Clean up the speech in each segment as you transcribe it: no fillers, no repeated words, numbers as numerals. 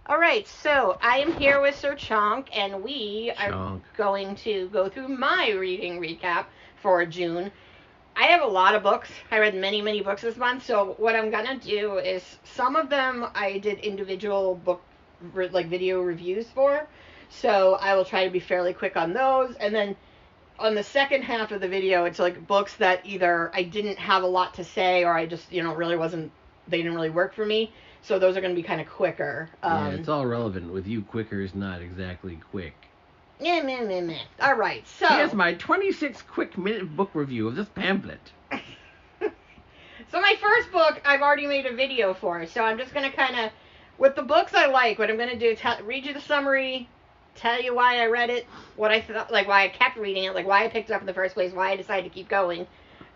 Alright, so I am here with Sir Chonk, and we are going to go through my reading recap for June. I have a lot of books. I read many, many books this month, so what I'm going to do is some of them I did individual book, video reviews for, so I will try to be fairly quick on those, and then on the second half of the video, it's like books that either I didn't have a lot to say or I just, really wasn't, they didn't really work for me. So those are going to be kind of quicker. Yeah, it's all relevant. With you, quicker is not exactly quick. Meh. All right, so... Here's my 26 quick-minute book review of this pamphlet. So my first book, I've already made a video for, so I'm just going to kind of... With the books I like, what I'm going to do is read you the summary, tell you why I read it, what I thought, why I kept reading it, why I picked it up in the first place, why I decided to keep going.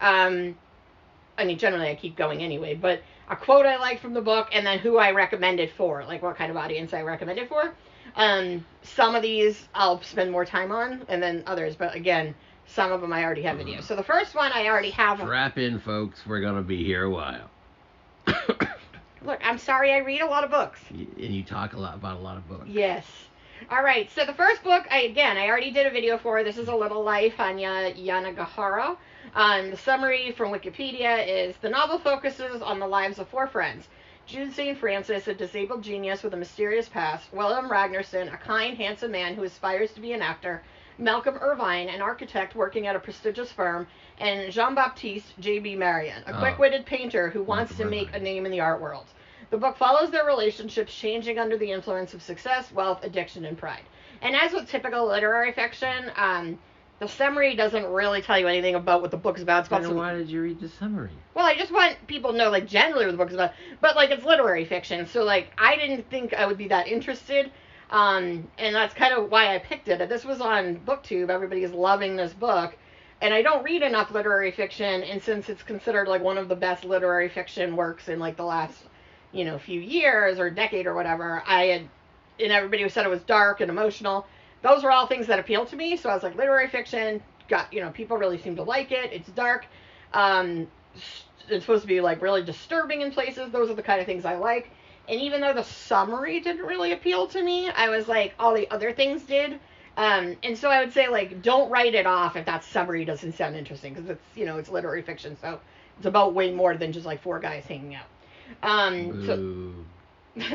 Generally I keep going anyway, but a quote I like from the book, and then who I recommend it for, what kind of audience I recommend it for. Some of these I'll spend more time on, and then others, but again, some of them I already have videos. So the first one I already have... Strap in, folks, we're going to be here a while. Look, I'm sorry, I read a lot of books. And you talk about a lot of books. Yes. Alright, so the first book, I already did a video for. This is A Little Life, Hanya Yanagihara. The summary from Wikipedia is, the novel focuses on the lives of four friends. Jude St. Francis, a disabled genius with a mysterious past. Willem Ragnarsson, a kind, handsome man who aspires to be an actor. Malcolm Irvine, an architect working at a prestigious firm. And Jean-Baptiste J.B. Marion, a quick-witted painter who wants to make a name in the art world. The book follows their relationships changing under the influence of success, wealth, addiction, and pride. And as with typical literary fiction, the summary doesn't really tell you anything about what the book's about. Why did you read the summary? Well, I just want people to know, generally what the book's about. But, it's literary fiction, so, I didn't think I would be that interested. And that's kind of why I picked it. This was on booktube. Everybody is loving this book. And I don't read enough literary fiction, and since it's considered, one of the best literary fiction works in, the last... few years or decade or whatever, and everybody said it was dark and emotional. Those were all things that appealed to me, so I was like, literary fiction, people really seem to like it. It's dark. It's supposed to be, really disturbing in places. Those are the kind of things I like. And even though the summary didn't really appeal to me, I was like, all the other things did. And so I would say, don't write it off if that summary doesn't sound interesting, because it's, it's literary fiction, so it's about way more than just, four guys hanging out. So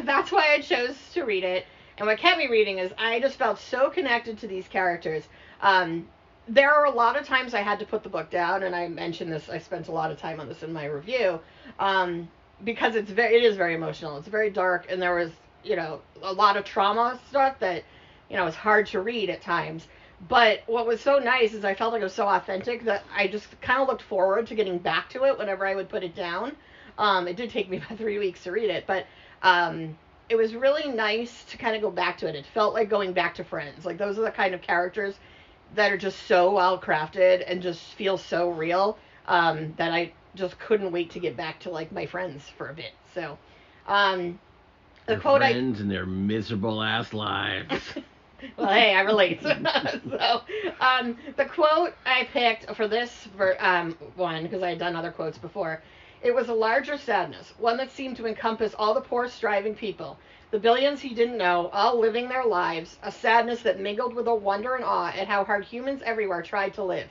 that's why I chose to read it. And what kept me reading is I just felt so connected to these characters. There are a lot of times I had to put the book down, and I mentioned this, I spent a lot of time on this in my review, because it is very emotional. It's very dark, and there was, a lot of trauma stuff that, is hard to read at times. But what was so nice is I felt like it was so authentic that I just kind of looked forward to getting back to it whenever I would put it down. It did take me about 3 weeks to read it, but it was really nice to kind of go back to it. It felt like going back to friends. Those are the kind of characters that are just so well crafted and just feel so real, that I just couldn't wait to get back to my friends for a bit. So, the quote friends and their miserable ass lives. Well, hey, I relate. So, the quote I picked for this one, because I had done other quotes before. It was a larger sadness, one that seemed to encompass all the poor, striving people, the billions he didn't know, all living their lives, a sadness that mingled with a wonder and awe at how hard humans everywhere tried to live,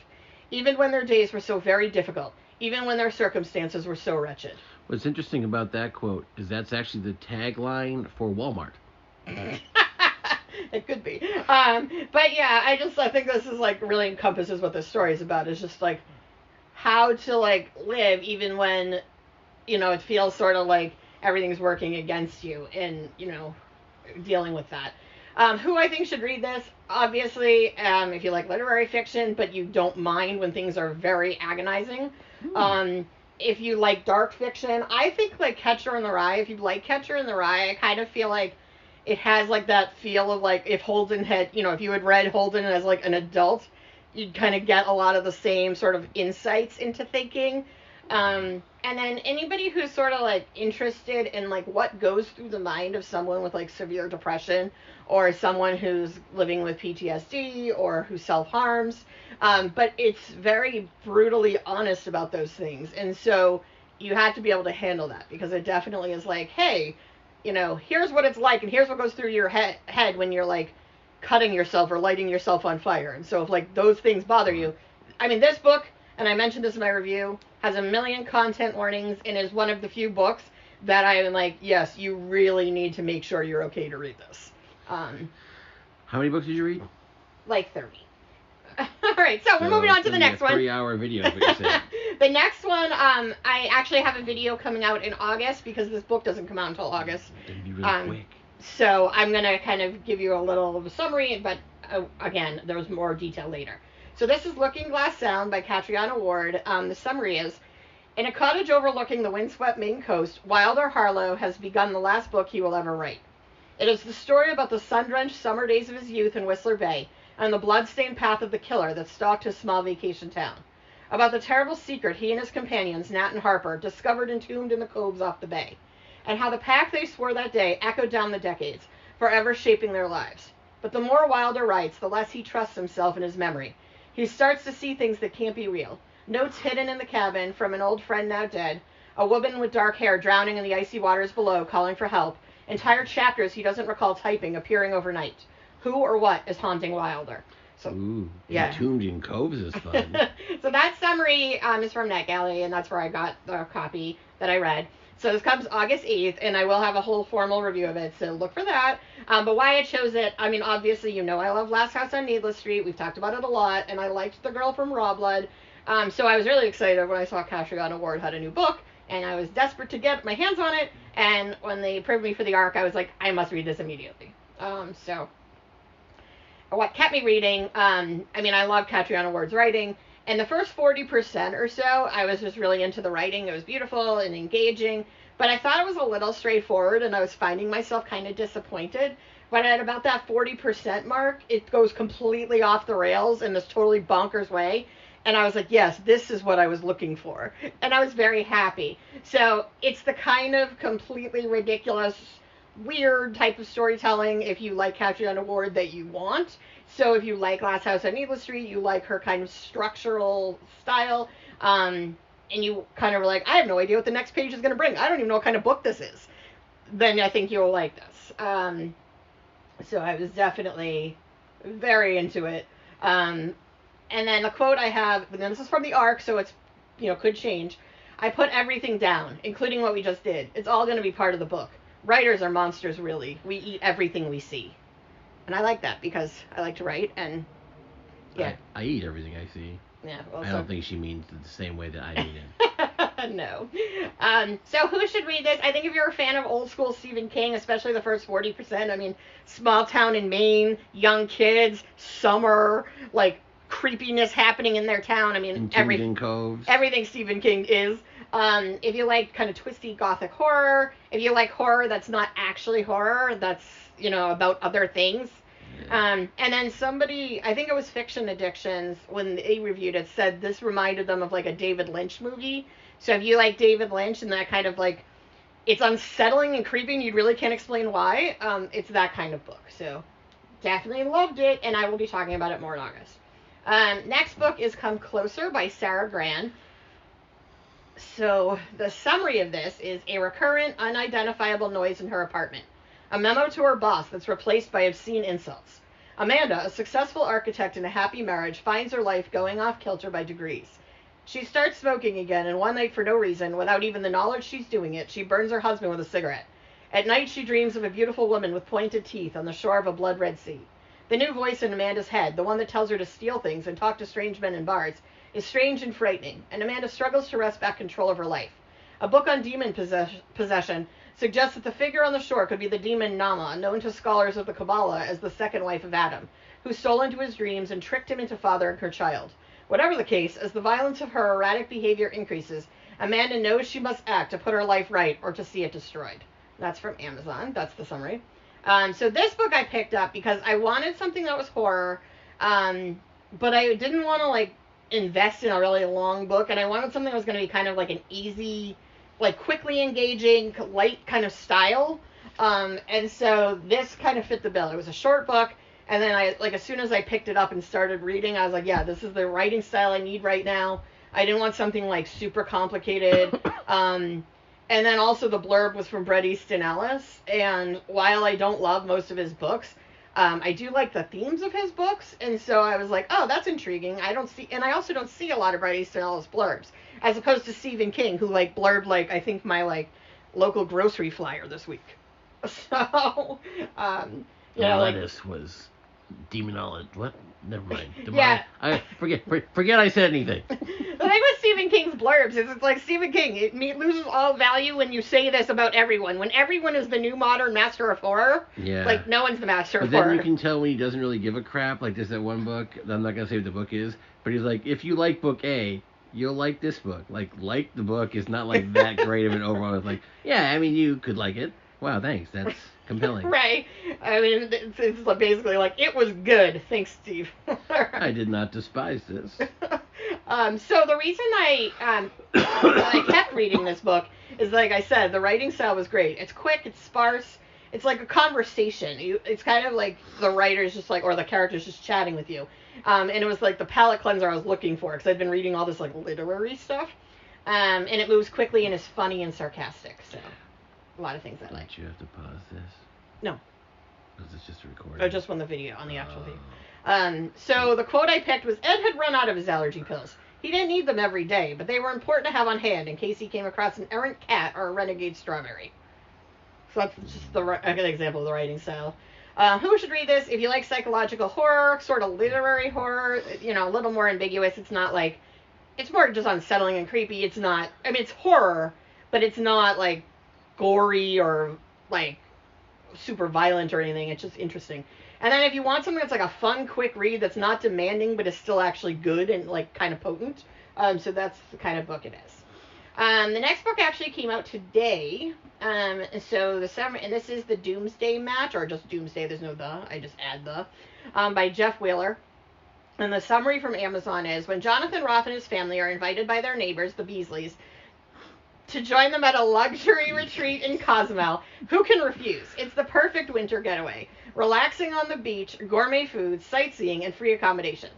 even when their days were so very difficult, even when their circumstances were so wretched. What's interesting about that quote is that's actually the tagline for Walmart. It could be. But yeah, I think this is really encompasses what this story is about. It's just how to live even when it feels sort of like everything's working against you, and dealing with that. Who I think should read this, obviously, if you like literary fiction but you don't mind when things are very agonizing. If you like dark fiction, I think Catcher in the Rye. If you like Catcher in the Rye, I kind of feel like it has that feel of if Holden had, if you had read Holden as an adult, you'd kind of get a lot of the same sort of insights into thinking. And then anybody who's sort of interested in what goes through the mind of someone with severe depression, or someone who's living with PTSD, or who self-harms, but it's very brutally honest about those things. And so you have to be able to handle that, because it definitely is hey, here's what it's like, and here's what goes through your head when you're, like, cutting yourself or lighting yourself on fire. And so if, like, those things bother you, I mean, this book, and I mentioned this in my review, has 1,000,000 content warnings and is one of the few books that I am like, yes, you really need to make sure you're okay to read this. How many books did you read? Like 30. All right, so we're moving on to the next one. 3-hour video, is what you're saying. The next one, I actually have a video coming out in August because this book doesn't come out until August. It'd be really quick. So I'm going to kind of give you a little of a summary, but again, there's more detail later. So this is Looking Glass Sound by Catriona Ward. The summary is, in a cottage overlooking the windswept Maine coast, Wilder Harlow has begun the last book he will ever write. It is the story about the sun-drenched summer days of his youth in Whistler Bay and the blood-stained path of the killer that stalked his small vacation town. About the terrible secret he and his companions, Nat and Harper, discovered entombed in the coves off the bay, and how the pact they swore that day echoed down the decades, forever shaping their lives. But the more Wilder writes, the less he trusts himself and his memory. He starts to see things that can't be real. Notes hidden in the cabin from an old friend now dead, a woman with dark hair drowning in the icy waters below, calling for help, entire chapters he doesn't recall typing appearing overnight. Who or what is haunting Wilder? So, yeah. Entombed in Coves is fun. So that summary is from NetGalley, and that's where I got the copy that I read. So this comes August 8th, and I will have a whole formal review of it, so look for that. But why I chose it, I mean, obviously, I love Last House on Needless Street. We've talked about it a lot, and I liked The Girl from Raw Blood. So I was really excited when I saw Catriona Ward had a new book, and I was desperate to get my hands on it. And when they approved me for the ARC, I was like, I must read this immediately. So what kept me reading, I love Catriona Ward's writing. And the first 40% or so, I was just really into the writing. It was beautiful and engaging. But I thought it was a little straightforward, and I was finding myself kind of disappointed. But at about that 40% mark, it goes completely off the rails in this totally bonkers way. And I was like, yes, this is what I was looking for. And I was very happy. So it's the kind of completely ridiculous, weird type of storytelling, if you like Catriona Ward, that you want. So if you like Last House on Needless Street, you like her kind of structural style, and you kind of are like, I have no idea what the next page is going to bring. I don't even know what kind of book this is. Then I think you'll like this. So I was definitely very into it. And then the quote I have, and this is from the ARC, so it's, could change. I put everything down, including what we just did. It's all going to be part of the book. Writers are monsters, really. We eat everything we see. And I like that because I like to write, and yeah. I eat everything I see. Yeah. Well, I don't think she means it the same way that I eat it. No. So who should read this? I think if you're a fan of old school Stephen King, especially the first 40%, small town in Maine, young kids, summer, like, creepiness happening in their town. Everything Stephen King is. If you like kind of twisty gothic horror, if you like horror that's not actually horror, that's, about other things. And then somebody, I think it was Fiction Addictions, when they reviewed it, said this reminded them of like a David Lynch movie. So if you like David Lynch and that kind of like, it's unsettling and creepy and you really can't explain why, it's that kind of book. So definitely loved it, and I will be talking about it more in August. Next book is Come Closer by Sarah Gran. So the summary of this is a recurrent, unidentifiable noise in her apartment. A memo to her boss that's replaced by obscene insults. Amanda, a successful architect in a happy marriage, finds her life going off kilter by degrees. She starts smoking again, and one night for no reason, without even the knowledge she's doing it, she burns her husband with a cigarette. At night she dreams of a beautiful woman with pointed teeth on the shore of a blood-red sea. The new voice in Amanda's head, the one that tells her to steal things and talk to strange men in bars, is strange and frightening, and Amanda struggles to wrest back control of her life. A book on demon possession suggests that the figure on the shore could be the demon Nama, known to scholars of the Kabbalah as the second wife of Adam, who stole into his dreams and tricked him into fathering her child. Whatever the case, as the violence of her erratic behavior increases, Amanda knows she must act to put her life right or to see it destroyed. That's from Amazon. That's the summary. So this book I picked up because I wanted something that was horror, but I didn't want to, invest in a really long book, and I wanted something that was going to be kind of like an easy, quickly engaging, light kind of style. And so this kind of fit the bill. It was a short book, and then as soon as I picked it up and started reading, I was like, yeah, this is the writing style I need right now. I didn't want something, super complicated. And then also the blurb was from Bret Easton Ellis. And while I don't love most of his books, I do like the themes of his books. And so I was like, oh, that's intriguing. I also don't see a lot of Bret Easton Ellis blurbs, as opposed to Stephen King, who like blurbed like I think my like local grocery flyer this week. So, the lettuce was demonology. What? Never mind. Yeah. I forget I said anything. The thing with Stephen King's blurbs is it's like Stephen King. It loses all value when you say this about everyone. When everyone is the new modern master of horror, like no one's the master of horror. But then you can tell when he doesn't really give a crap. Like there's that one book. I'm not gonna say what the book is, but he's like, if you like book A, you'll like this book. Like the book is not like that great of an overall. It's like, yeah, I mean you could like it. Wow, thanks. That's compelling. Right. I mean, it's basically like, it was good. Thanks, Steve. I did not despise this. So the reason I kept reading this book is, like I said, the writing style was great. It's quick, it's sparse, it's like a conversation. It's kind of like the writer's just like, or the character's just chatting with you. And it was like the palate cleanser I was looking for, because I'd been reading all this like literary stuff. And it moves quickly and is funny and sarcastic, so... A lot of things I like. Don't you have to pause this? No. Because it's just a recording. Oh, just on the video, on the actual video. So the quote I picked was, Ed had run out of his allergy pills. He didn't need them every day, but they were important to have on hand in case he came across an errant cat or a renegade strawberry. So that's just a good example of the writing style. Who should read this? If you like psychological horror, sort of literary horror, a little more ambiguous. It's not like, it's more just unsettling and creepy. It's not, I mean, it's horror, but it's not like gory or like super violent or anything. It's just interesting. And then if you want something that's like a fun, quick read that's not demanding but is still actually good and like kind of potent, so that's the kind of book it is. The next book actually came out today. So and this is the Doomsday Match, or just Doomsday. There's no the. I just add the. By Jeff Wheeler. And the summary from Amazon is, when Jonathan Roth and his family are invited by their neighbors, the Beasleys, to join them at a luxury retreat in Cozumel, who can refuse? It's the perfect winter getaway. Relaxing on the beach, gourmet food, sightseeing, and free accommodations.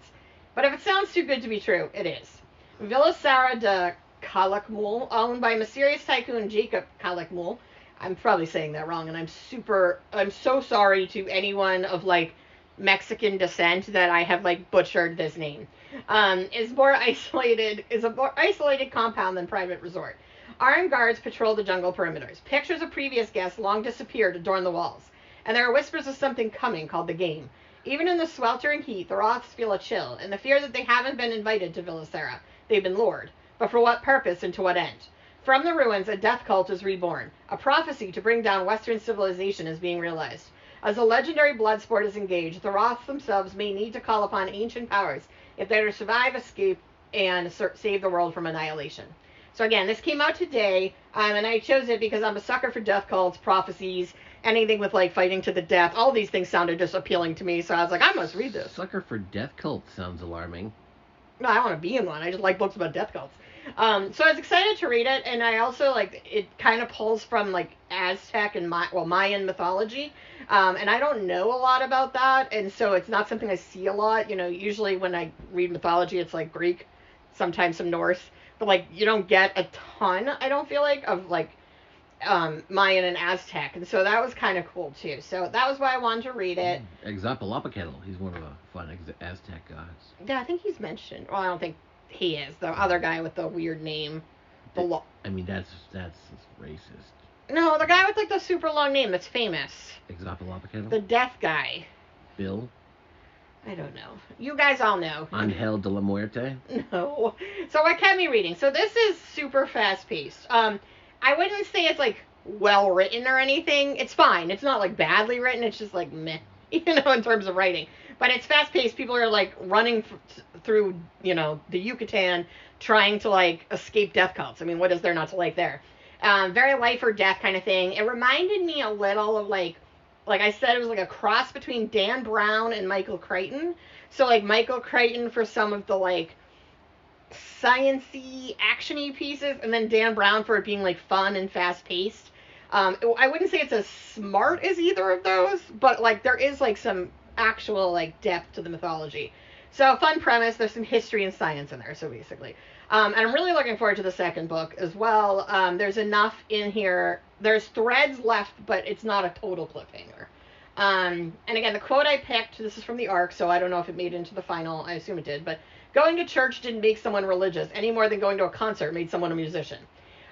But if it sounds too good to be true, it is. Villa Sara de Calakmul, owned by mysterious tycoon Jacob Calakmul. I'm probably saying that wrong, and I'm so sorry to anyone of like Mexican descent that I have like butchered this name. Is a more isolated compound than private resort. Armed guards patrol the jungle perimeters. Pictures of previous guests long disappeared adorn the walls. And there are whispers of something coming called the game. Even in the sweltering heat, the Roths feel a chill, and the fear that they haven't been invited to Villa Sara. They've been lured. But for what purpose and to what end? From the ruins, a death cult is reborn. A prophecy to bring down Western civilization is being realized. As a legendary blood sport is engaged, the Roths themselves may need to call upon ancient powers if they're to survive, escape, and save the world from annihilation. So again, this came out today, and I chose it because I'm a sucker for death cults, prophecies, anything with like fighting to the death. All these things sounded just appealing to me, so I was like, I must read this. Sucker for death cults sounds alarming. No, I don't want to be in one. I just like books about death cults. So I was excited to read it, and I also like it kind of pulls from like Aztec and Mayan mythology, and I don't know a lot about that, and so it's not something I see a lot. Usually when I read mythology, it's like Greek, sometimes some Norse. But, like, you don't get a ton, I don't feel like, of, like, Mayan and Aztec. And so that was kind of cool, too. So that was why I wanted to read it. Exapalapacatl. He's one of the fun Aztec gods. Yeah, I think he's mentioned. Well, I don't think he is. The other guy with the weird name. I mean, that's racist. No, the guy with, like, the super long name that's famous. Exapalapacatl? The death guy. Bill? I don't know. You guys all know. Angel de la Muerte? No. So what kept me reading? So this is super fast-paced. I wouldn't say it's, like, well-written or anything. It's fine. It's not, like, badly written. It's just, like, meh, in terms of writing. But it's fast-paced. People are, like, running through, the Yucatan trying to, like, escape death cults. I mean, what is there not to like there? Very life or death kind of thing. It reminded me a little of, like I said, it was like a cross between Dan Brown and Michael Crichton. So, like, Michael Crichton for some of the, like, science-y, action-y pieces, and then Dan Brown for it being, like, fun and fast-paced. I wouldn't say it's as smart as either of those, but, like, there is, like, some actual, like, depth to the mythology. So, fun premise. There's some history and science in there, so basically. And I'm really looking forward to the second book as well. There's enough in here. There's threads left, but it's not a total cliffhanger. And again, the quote I picked, this is from the arc, so I don't know if it made it into the final. I assume it did. But going to church didn't make someone religious any more than going to a concert made someone a musician.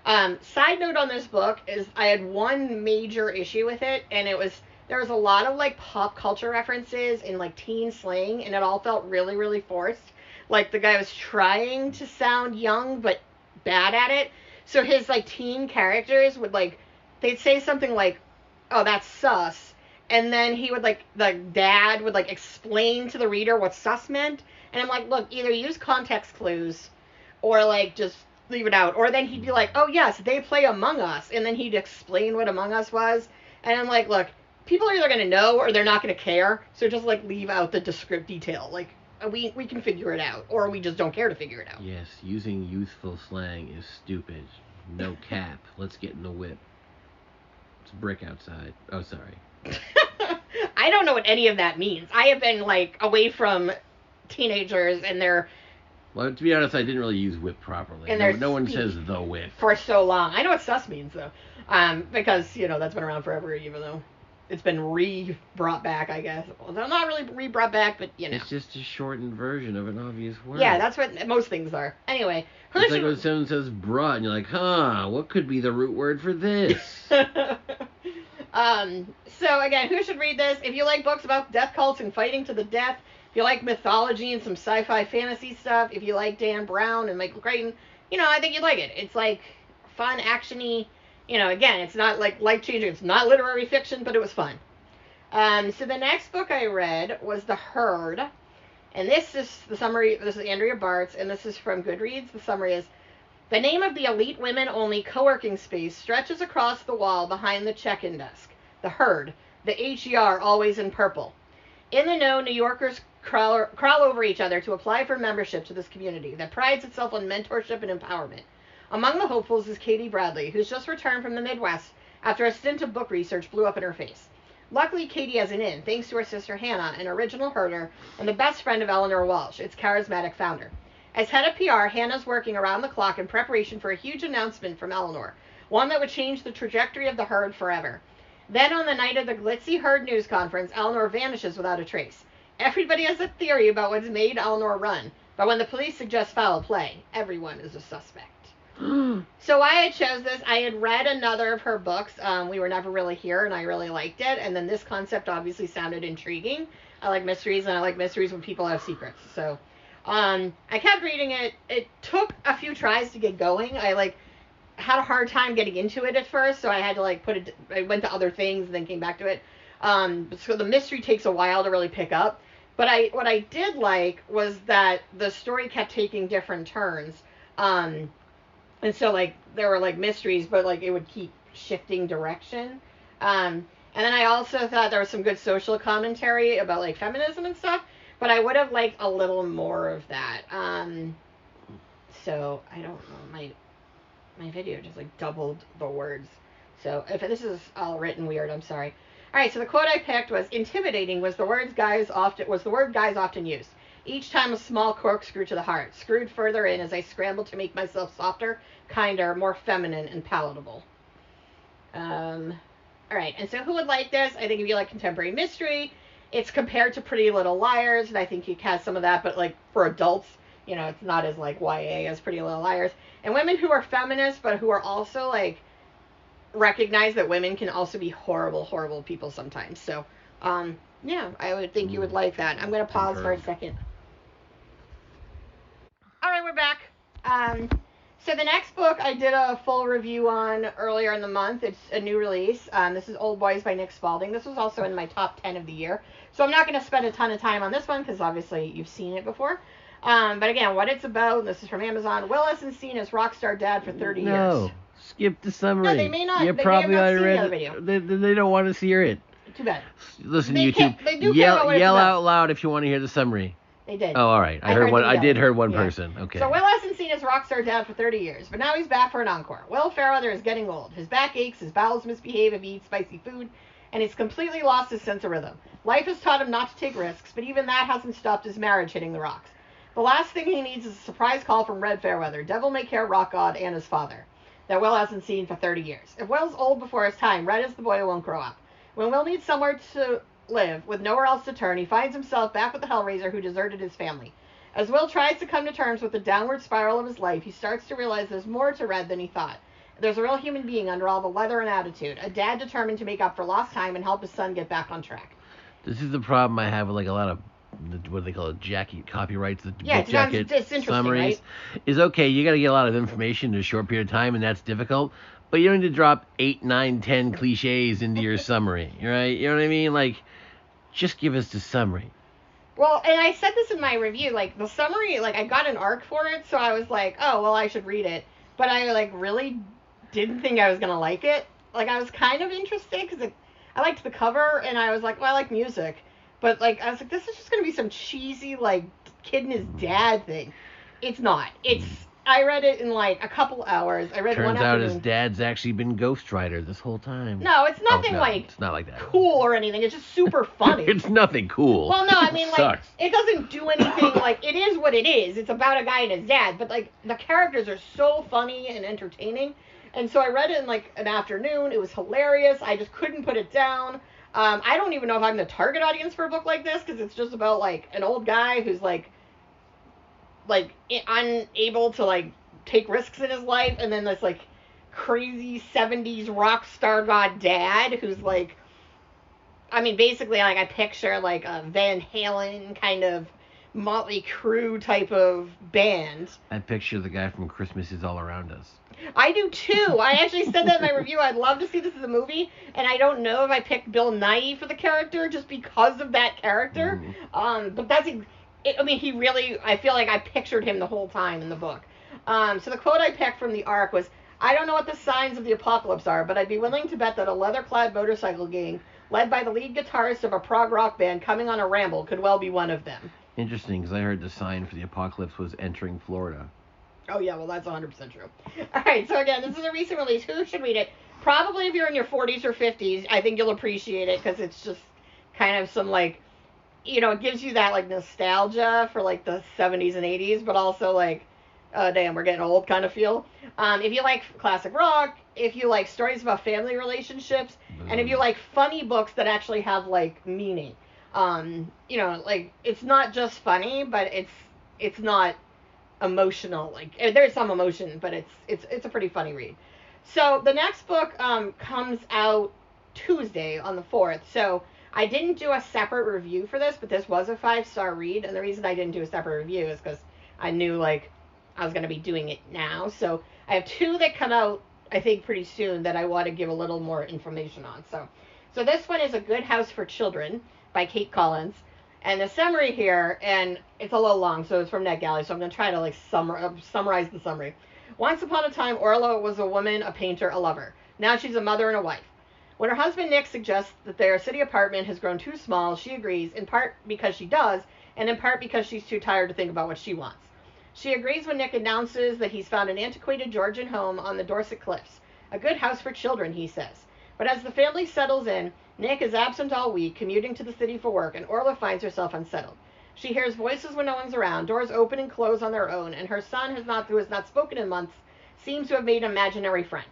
Side note on this book is I had one major issue with it, and there was a lot of like pop culture references and like teen slang, and it all felt really, really forced. Like the guy was trying to sound young, but bad at it. So his like teen characters would like, they'd say something like, "Oh, that's sus," and then he would like, the dad would like explain to the reader what sus meant, and I'm like, look, either use context clues, or like just leave it out. Or then he'd be like, "Oh yes, they play Among Us," and then he'd explain what Among Us was, and I'm like, look, people are either going to know or they're not going to care, so just like leave out the descriptive detail. Like we can figure it out, or we just don't care to figure it out. Yes, using youthful slang is stupid. No cap. Let's get in the whip. It's a brick outside. Oh, sorry. I don't know what any of that means. I have been like away from teenagers and their. Well, to be honest, I didn't really use whip properly. And no one says the whip for so long. I know what sus means though, because that's been around forever, even though it's been brought back, I guess. Well, they're not really brought back, but It's just a shortened version of an obvious word. Yeah, that's what most things are. Anyway, it's like when someone says bruh, and you're like, what could be the root word for this? So again, who should read this? If you like books about death cults and fighting to the death, if you like mythology and some sci-fi fantasy stuff, if you like Dan Brown and Michael Crichton, I think you'd like it. It's like fun, actiony. Again, it's not like life-changing. It's not literary fiction, but it was fun. So the next book I read was The Herd. And this is the summary. This is Andrea Bartz, and this is from Goodreads. The summary is, the name of the elite women-only co-working space stretches across the wall behind the check-in desk. The Herd. The HER, always in purple. In the know, New Yorkers crawl over each other to apply for membership to this community that prides itself on mentorship and empowerment. Among the hopefuls is Katie Bradley, who's just returned from the Midwest after a stint of book research blew up in her face. Luckily, Katie has an in, thanks to her sister Hannah, an original herder and the best friend of Eleanor Walsh, its charismatic founder. As head of PR, Hannah's working around the clock in preparation for a huge announcement from Eleanor, one that would change the trajectory of the Herd forever. Then, on the night of the glitzy Herd news conference, Eleanor vanishes without a trace. Everybody has a theory about what's made Eleanor run, but when the police suggest foul play, everyone is a suspect. So why I chose this, I had read another of her books, We Were Never Really Here, and I really liked it, and then this concept obviously sounded intriguing. I like mysteries, and I like mysteries when people have secrets, so I kept reading it. It took a few tries to get going. I had a hard time getting into it at first, so I had to I went to other things and then came back to it. So the mystery takes a while to really pick up, but what I did like was that the story kept taking different turns. And so, there were, mysteries, but, it would keep shifting direction. And then I also thought there was some good social commentary about, feminism and stuff, but I would have liked a little more of that. So, I don't know, my video just, doubled the words. So, if this is all written weird, I'm sorry. Alright, so the quote I picked was, intimidating was the word guys often used. Each time a small corkscrew to the heart, screwed further in as I scrambled to make myself softer, kinder, more feminine, and palatable. Alright, and so who would like this? I think if you like contemporary mystery, it's compared to Pretty Little Liars, and I think it has some of that, but for adults, it's not as YA as Pretty Little Liars. And women who are feminists, but who are also recognize that women can also be horrible, horrible people sometimes. So, yeah, I would think you would like that. I'm going to pause for a second. Alright, we're back. So the next book I did a full review on earlier in the month. It's a new release. This is Old Boys by Nick Spalding. This was also in my top 10 of the year. So I'm not going to spend a ton of time on this one because obviously you've seen it before. But again, what it's about, this is from Amazon. Will isn't seen as rock star dad for 30 years. No, skip the summary. No, they may not. You probably already read it. They don't want to hear it. Too bad. Listen, they YouTube. They do yell out loud if you want to hear the summary. They did. Oh, all right. I heard one. I did hear one person. Okay. So Will hasn't seen his rock star dad for 30 years, but now he's back for an encore. Will Fairweather is getting old. His back aches, his bowels misbehave if he eats spicy food, and he's completely lost his sense of rhythm. Life has taught him not to take risks, but even that hasn't stopped his marriage hitting the rocks. The last thing he needs is a surprise call from Red Fairweather, devil-may-care rock god and his father, that Will hasn't seen for 30 years. If Will's old before his time, Red is the boy who won't grow up. When Will needs somewhere to live, with nowhere else to turn, he finds himself back with the Hellraiser who deserted his family. As Will tries to come to terms with the downward spiral of his life, he starts to realize there's more to Red than he thought. There's a real human being under all the leather and attitude, a dad determined to make up for lost time and help his son get back on track. This is the problem I have with like a lot of what do they call it, copyrights, the yeah, book jacket it's summaries. Right? Is okay, you got to get a lot of information in a short period of time, and that's difficult. But you don't need to drop 8, 9, 10 cliches into your summary, right? You know what I mean? Like, just give us the summary. Well, and I said this in my review, like, the summary, like, I got an arc for it, so I was like, oh, well, I should read it. But I, like, really didn't think I was going to like it. Like, I was kind of interested, because I liked the cover, and I was like, well, I like music. But, like, I was like, this is just going to be some cheesy, like, kid and his dad thing. It's not. I read it in, like, a couple hours. I read Turns one out afternoon. his dad's actually been Ghost Rider this whole time. No, it's nothing, no, like, it's not like that. cool or anything. It's just super funny. It's nothing cool. Well, no, I mean, like, sucks. it doesn't do anything, like, it is what it is. It's about a guy and his dad, but, like, the characters are so funny and entertaining. And so I read it in, like, an afternoon. It was hilarious. I just couldn't put it down. I don't even know if I'm the target audience for a book like this, because it's just about, like, an old guy who's, like, unable to, like, take risks in his life, and then this, like, crazy 70s rock star god dad who's, like, I mean, basically, like, I picture, like, a Van Halen kind of Motley Crue type of band. I picture the guy from Christmas Is All Around Us. I do too. I actually said that in my review. I'd love to see this as a movie, and I don't know if I picked Bill Nighy for the character just because of that character. But that's, I mean, he really, I feel like I pictured him the whole time in the book. So the quote I picked from the arc was, I don't know what the signs of the apocalypse are, but I'd be willing to bet that a leather-clad motorcycle gang led by the lead guitarist of a prog rock band coming on a ramble could well be one of them. Interesting, because I heard the sign for the apocalypse was entering Florida. Oh, yeah, well, that's 100% true. All right, so again, this is a recent release. Who should read it? Probably if you're in your 40s or 50s, I think you'll appreciate it, because it's just kind of some, like, you know, it gives you that, like, nostalgia for, like, the 70s and 80s, but also, like, oh, damn, we're getting old kind of feel. If you like classic rock, if you like stories about family relationships, and if you like funny books that actually have, like, meaning. You know, like, it's not just funny, but it's not emotional. Like, there's some emotion, but it's a pretty funny read. So the next book comes out Tuesday on the 4th. So I didn't do a separate review for this, but this was a 5-star read, and the reason I didn't do a separate review is because I knew, like, I was going to be doing it now. So I have 2 that come out, I think, pretty soon that I want to give a little more information on. So this one is A Good House for Children by Kate Collins. And the summary here, and it's a little long, so it's from NetGalley, so I'm going to try to, like, summarize the summary. Once upon a time, Orla was a woman, a painter, a lover. Now she's a mother and a wife. When her husband Nick suggests that their city apartment has grown too small, she agrees, in part because she does, and in part because she's too tired to think about what she wants. She agrees when Nick announces that he's found an antiquated Georgian home on the Dorset Cliffs. A good house for children, he says. But as the family settles in, Nick is absent all week, commuting to the city for work, and Orla finds herself unsettled. She hears voices when no one's around, doors open and close on their own, and her son, who has not spoken in months, seems to have made an imaginary friend.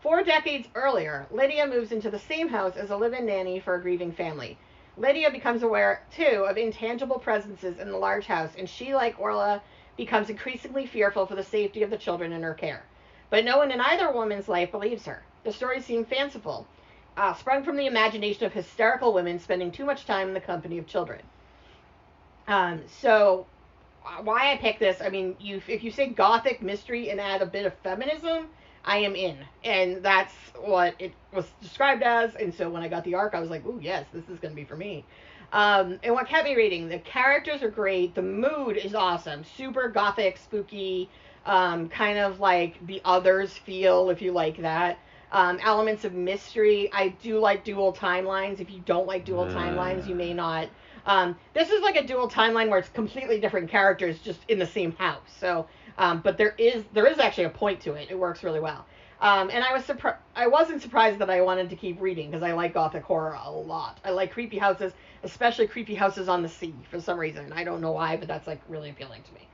4 decades earlier, Lydia moves into the same house as a live-in nanny for a grieving family. Lydia becomes aware, too, of intangible presences in the large house, and she, like Orla, becomes increasingly fearful for the safety of the children in her care. But no one in either woman's life believes her. The stories seem fanciful, sprung from the imagination of hysterical women spending too much time in the company of children. So, why I picked this, I mean, if you say gothic mystery and add a bit of feminism, I am in. And that's what it was described as, and so when I got the arc, I was like, ooh, yes, this is going to be for me. And what kept me reading, the characters are great, the mood is awesome, super gothic, spooky, kind of like The Others feel, if you like that. Elements of mystery. I do like dual timelines. If you don't like dual timelines, you may not. This is like a dual timeline where it's completely different characters just in the same house. So, but there is actually a point to it. It works really well. And I wasn't surprised that I wanted to keep reading because I like gothic horror a lot. I like creepy houses, especially creepy houses on the sea for some reason. I don't know why, but that's like really appealing to me.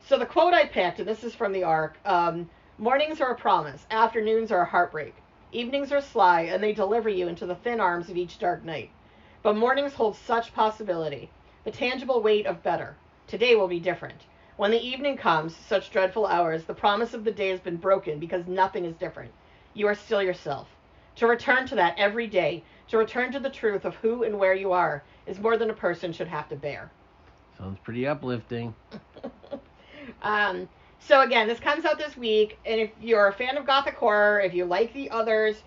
So the quote I picked, and this is from the arc, mornings are a promise, afternoons are a heartbreak, evenings are sly, and they deliver you into the thin arms of each dark night. But mornings hold such possibility, the tangible weight of better. Today will be different. When the evening comes, such dreadful hours, the promise of the day has been broken because nothing is different. You are still yourself. To return to that every day, to return to the truth of who and where you are, is more than a person should have to bear. Sounds pretty uplifting. So again, this comes out this week, and if you're a fan of gothic horror, if you like the others,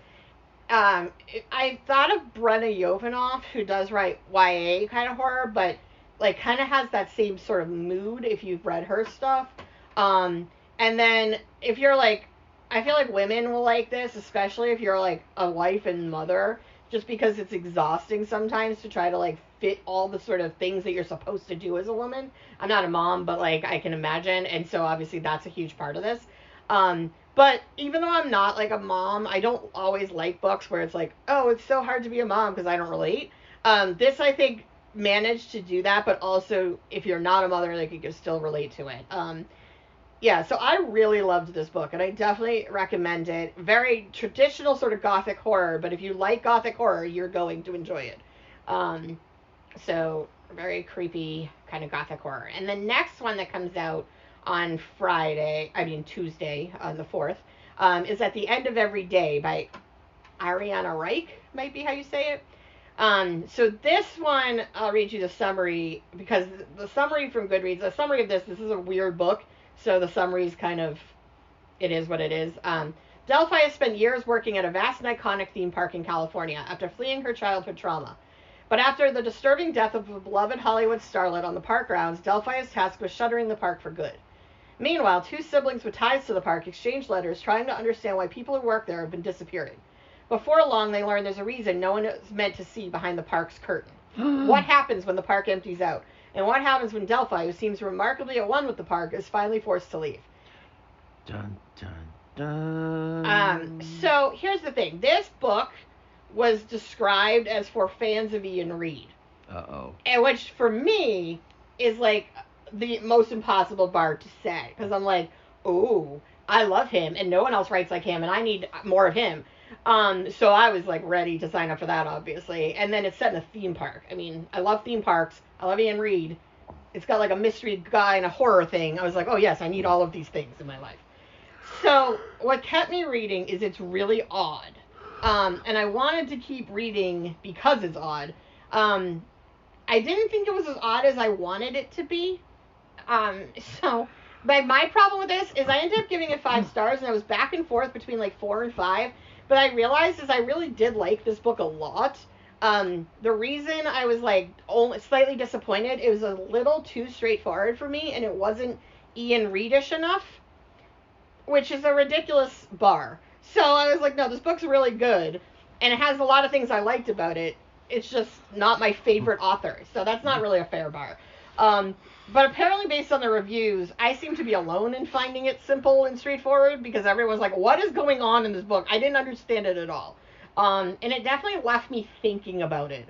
I thought of Brenna Yovanoff, who does write YA kind of horror, but like kind of has that same sort of mood if you've read her stuff. And then if you're like, I feel like women will like this, especially if you're like a wife and mother, just because it's exhausting sometimes to try to like fit all the sort of things that you're supposed to do as a woman. I'm not a mom, but like I can imagine, and so obviously that's a huge part of this. But even though I'm not like a mom, I don't always like books where it's like, oh, it's so hard to be a mom because I don't relate. This I think managed to do that, but also if you're not a mother, like you can still relate to it. Yeah, so I really loved this book, and I definitely recommend it. Very traditional sort of gothic horror, but if you like gothic horror, you're going to enjoy it. So very creepy kind of gothic horror. And the next one that comes out on Tuesday, on the 4th, is At the End of Every Day by Ariana Reich, might be how you say it. So this one, I'll read you the summary, because the summary from Goodreads, the summary of this is a weird book, so the summary is kind of, it is what it is. Delphi has spent years working at a vast and iconic theme park in California after fleeing her childhood trauma. But after the disturbing death of a beloved Hollywood starlet on the park grounds, Delphi is tasked with shuttering the park for good. Meanwhile, two siblings with ties to the park exchange letters trying to understand why people who work there have been disappearing. Before long, they learn there's a reason no one is meant to see behind the park's curtain. What happens when the park empties out? And what happens when Delphi, who seems remarkably at one with the park, is finally forced to leave? Dun, dun, dun. So here's the thing. This book was described as for fans of Ian Reid. Uh-oh. And which, for me, is like the most impossible bar to set. Because I'm like, oh, I love him, and no one else writes like him, and I need more of him. So I was like ready to sign up for that, obviously. And then it's set in a theme park. I mean, I love theme parks. I love Ian Reid. It's got like a mystery guy and a horror thing. I was like, oh yes, I need all of these things in my life. So what kept me reading is it's really odd. And I wanted to keep reading because it's odd. I didn't think it was as odd as I wanted it to be. But my problem with this is I ended up giving it 5 stars, and I was back and forth between like 4 and 5. But I realized I really did like this book a lot. The reason I was like only slightly disappointed, it was a little too straightforward for me, and it wasn't Ian Reid-ish enough, which is a ridiculous bar. So I was like, no, this book's really good, and it has a lot of things I liked about it. It's just not my favorite author, so that's not really a fair bar. But apparently, based on the reviews, I seem to be alone in finding it simple and straightforward, because everyone's like, what is going on in this book? I didn't understand it at all. And it definitely left me thinking about it.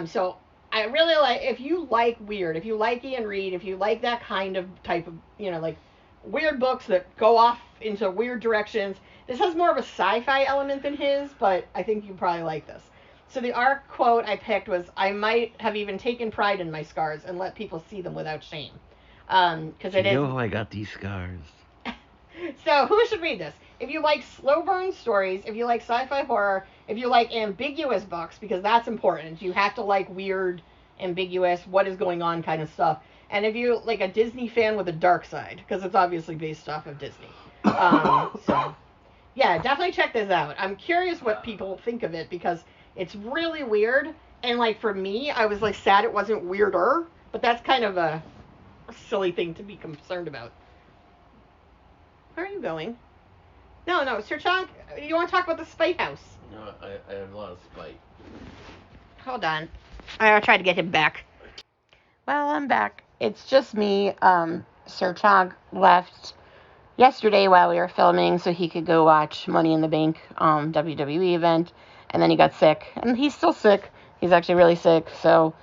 So I really like, if you like weird, if you like Ian Reid, if you like that kind of type of, like weird books that go off into weird directions, this has more of a sci-fi element than his, but I think you probably like this. So the arc quote I picked was, I might have even taken pride in my scars and let people see them without shame. Because it is... You know how I got these scars. So who should read this? If you like slow burn stories, if you like sci-fi horror, if you like ambiguous books, because that's important. You have to like weird, ambiguous, what is going on kind of stuff. And if you like a Disney fan with a dark side, because it's obviously based off of Disney. So, yeah, definitely check this out. I'm curious what people think of it, because it's really weird. And like for me, I was like sad it wasn't weirder, but that's kind of a silly thing to be concerned about. Where are you going? No, Sir Chunk, you want to talk about the Spite House? No, I have a lot of spite. Hold on. I'll try to get him back. Well, I'm back. It's just me. Sir Chunk left yesterday while we were filming so he could go watch Money in the Bank WWE event, and then he got sick, and he's still sick. He's actually really sick, so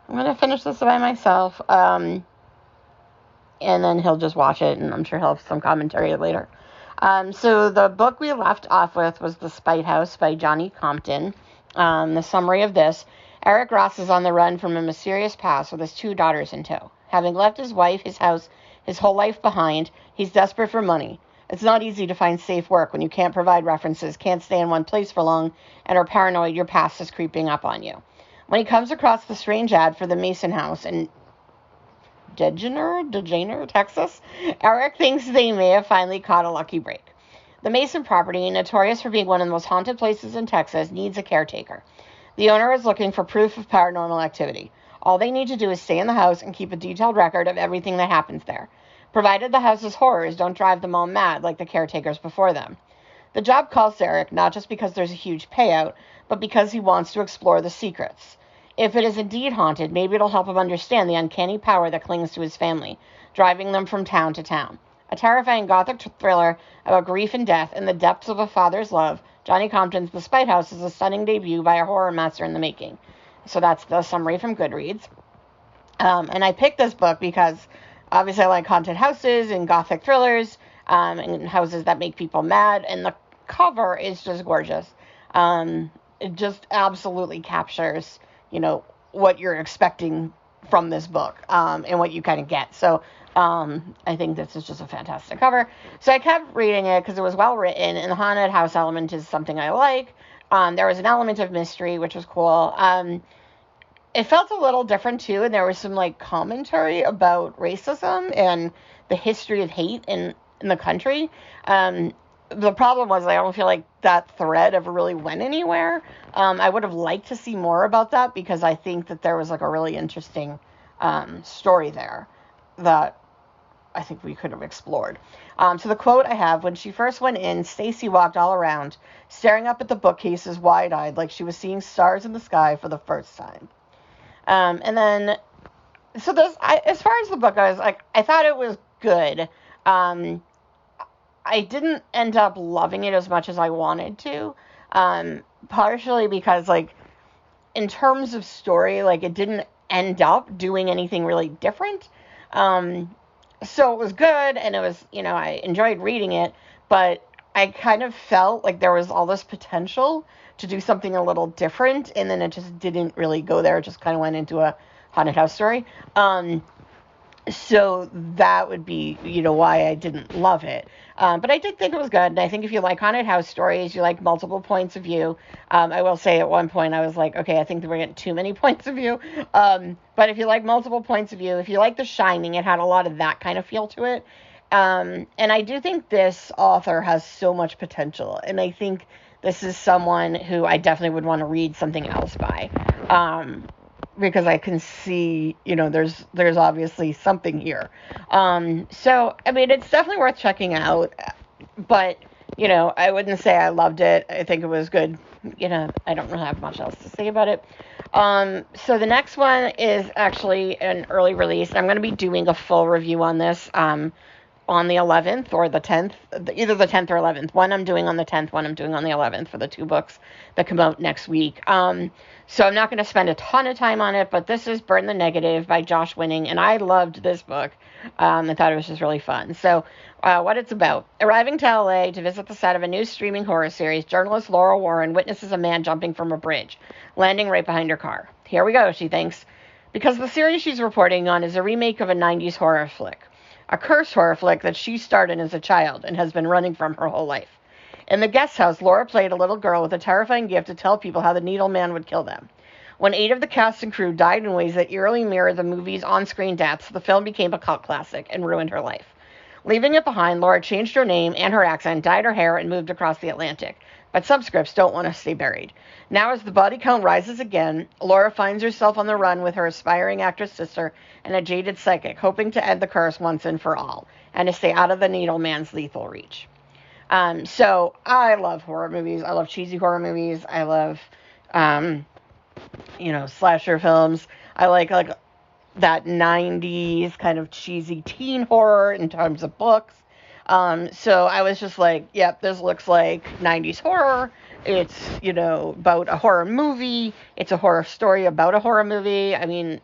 I'm going to finish this by myself, and then he'll just watch it, and I'm sure he'll have some commentary later. So the book we left off with was The Spades House by Johnny Compton. The summary of this: Eric Ross is on the run from a mysterious past with his 2 daughters in tow. Having left his wife, his house, his whole life behind, he's desperate for money. It's not easy to find safe work when you can't provide references, can't stay in one place for long, and are paranoid your past is creeping up on you. When he comes across the strange ad for the Mason House in Degener, Texas, Eric thinks they may have finally caught a lucky break. The Mason property, notorious for being one of the most haunted places in Texas, needs a caretaker. The owner is looking for proof of paranormal activity. All they need to do is stay in the house and keep a detailed record of everything that happens there, provided the house's horrors don't drive them all mad like the caretakers before them. The job calls to Eric not just because there's a huge payout, but because he wants to explore the secrets. If it is indeed haunted, maybe it'll help him understand the uncanny power that clings to his family, driving them from town to town. A terrifying gothic thriller about grief and death in the depths of a father's love, Johnny Compton's The Spades House is a stunning debut by a horror master in the making. So that's the summary from Goodreads. And I picked this book because obviously I like haunted houses and gothic thrillers, and houses that make people mad. And the cover is just gorgeous. It just absolutely captures, what you're expecting from this book, and what you kind of get. So I think this is just a fantastic cover. So I kept reading it because it was well written, and the haunted house element is something I like. There was an element of mystery, which was cool. It felt a little different, too, and there was some, commentary about racism and the history of hate in the country. The problem was I don't feel like that thread ever really went anywhere. I would have liked to see more about that because I think that there was, a really interesting story there that I think we could have explored. So the quote I have: when she first went in, Stacy walked all around, staring up at the bookcases wide-eyed like she was seeing stars in the sky for the first time. And then, so this, as far as the book goes, I thought it was good. I didn't end up loving it as much as I wanted to, partially because, in terms of story, it didn't end up doing anything really different. So it was good, and it was, I enjoyed reading it, but I kind of felt like there was all this potential to do something a little different, and then it just didn't really go there. It just kind of went into a haunted house story. So that would be, why I didn't love it. But I did think it was good, and I think if you like haunted house stories, you like multiple points of view. I will say at one point I was like, okay, I think that we're getting too many points of view. But if you like multiple points of view, if you like The Shining, it had a lot of that kind of feel to it. And I do think this author has so much potential, and I think this is someone who I definitely would want to read something else by. Because I can see, there's obviously something here. So, I mean, it's definitely worth checking out, but, I wouldn't say I loved it. I think it was good. I don't really have much else to say about it. So the next one is actually an early release. I'm going to be doing a full review on this, on the 11th or the 10th, either the 10th or 11th. One I'm doing on the 10th, one I'm doing on the 11th for the 2 books that come out next week. So I'm not going to spend a ton of time on it, but this is Burn the Negative by Josh Winning, and I loved this book. I thought it was just really fun. So what it's about: arriving to LA to visit the set of a new streaming horror series, journalist Laura Warren witnesses a man jumping from a bridge, landing right behind her car. Here we go, she thinks, because the series she's reporting on is a remake of a 90s horror flick. A cursed horror flick that she starred in as a child and has been running from her whole life. In the guest house, Laura played a little girl with a terrifying gift to tell people how the Needle Man would kill them. When 8 of the cast and crew died in ways that eerily mirror the movie's on-screen deaths, the film became a cult classic and ruined her life. Leaving it behind, Laura changed her name and her accent, dyed her hair, and moved across the Atlantic. But subscripts don't want to stay buried. Now, as the body count rises again, Laura finds herself on the run with her aspiring actress sister and a jaded psychic, hoping to end the curse once and for all, and to stay out of the Needle Man's lethal reach. So I love horror movies. I love cheesy horror movies. I love, slasher films. I like that 90s kind of cheesy teen horror in terms of books. So I was just like, yep, this looks like 90s horror. It's, about a horror movie. It's a horror story about a horror movie. I mean,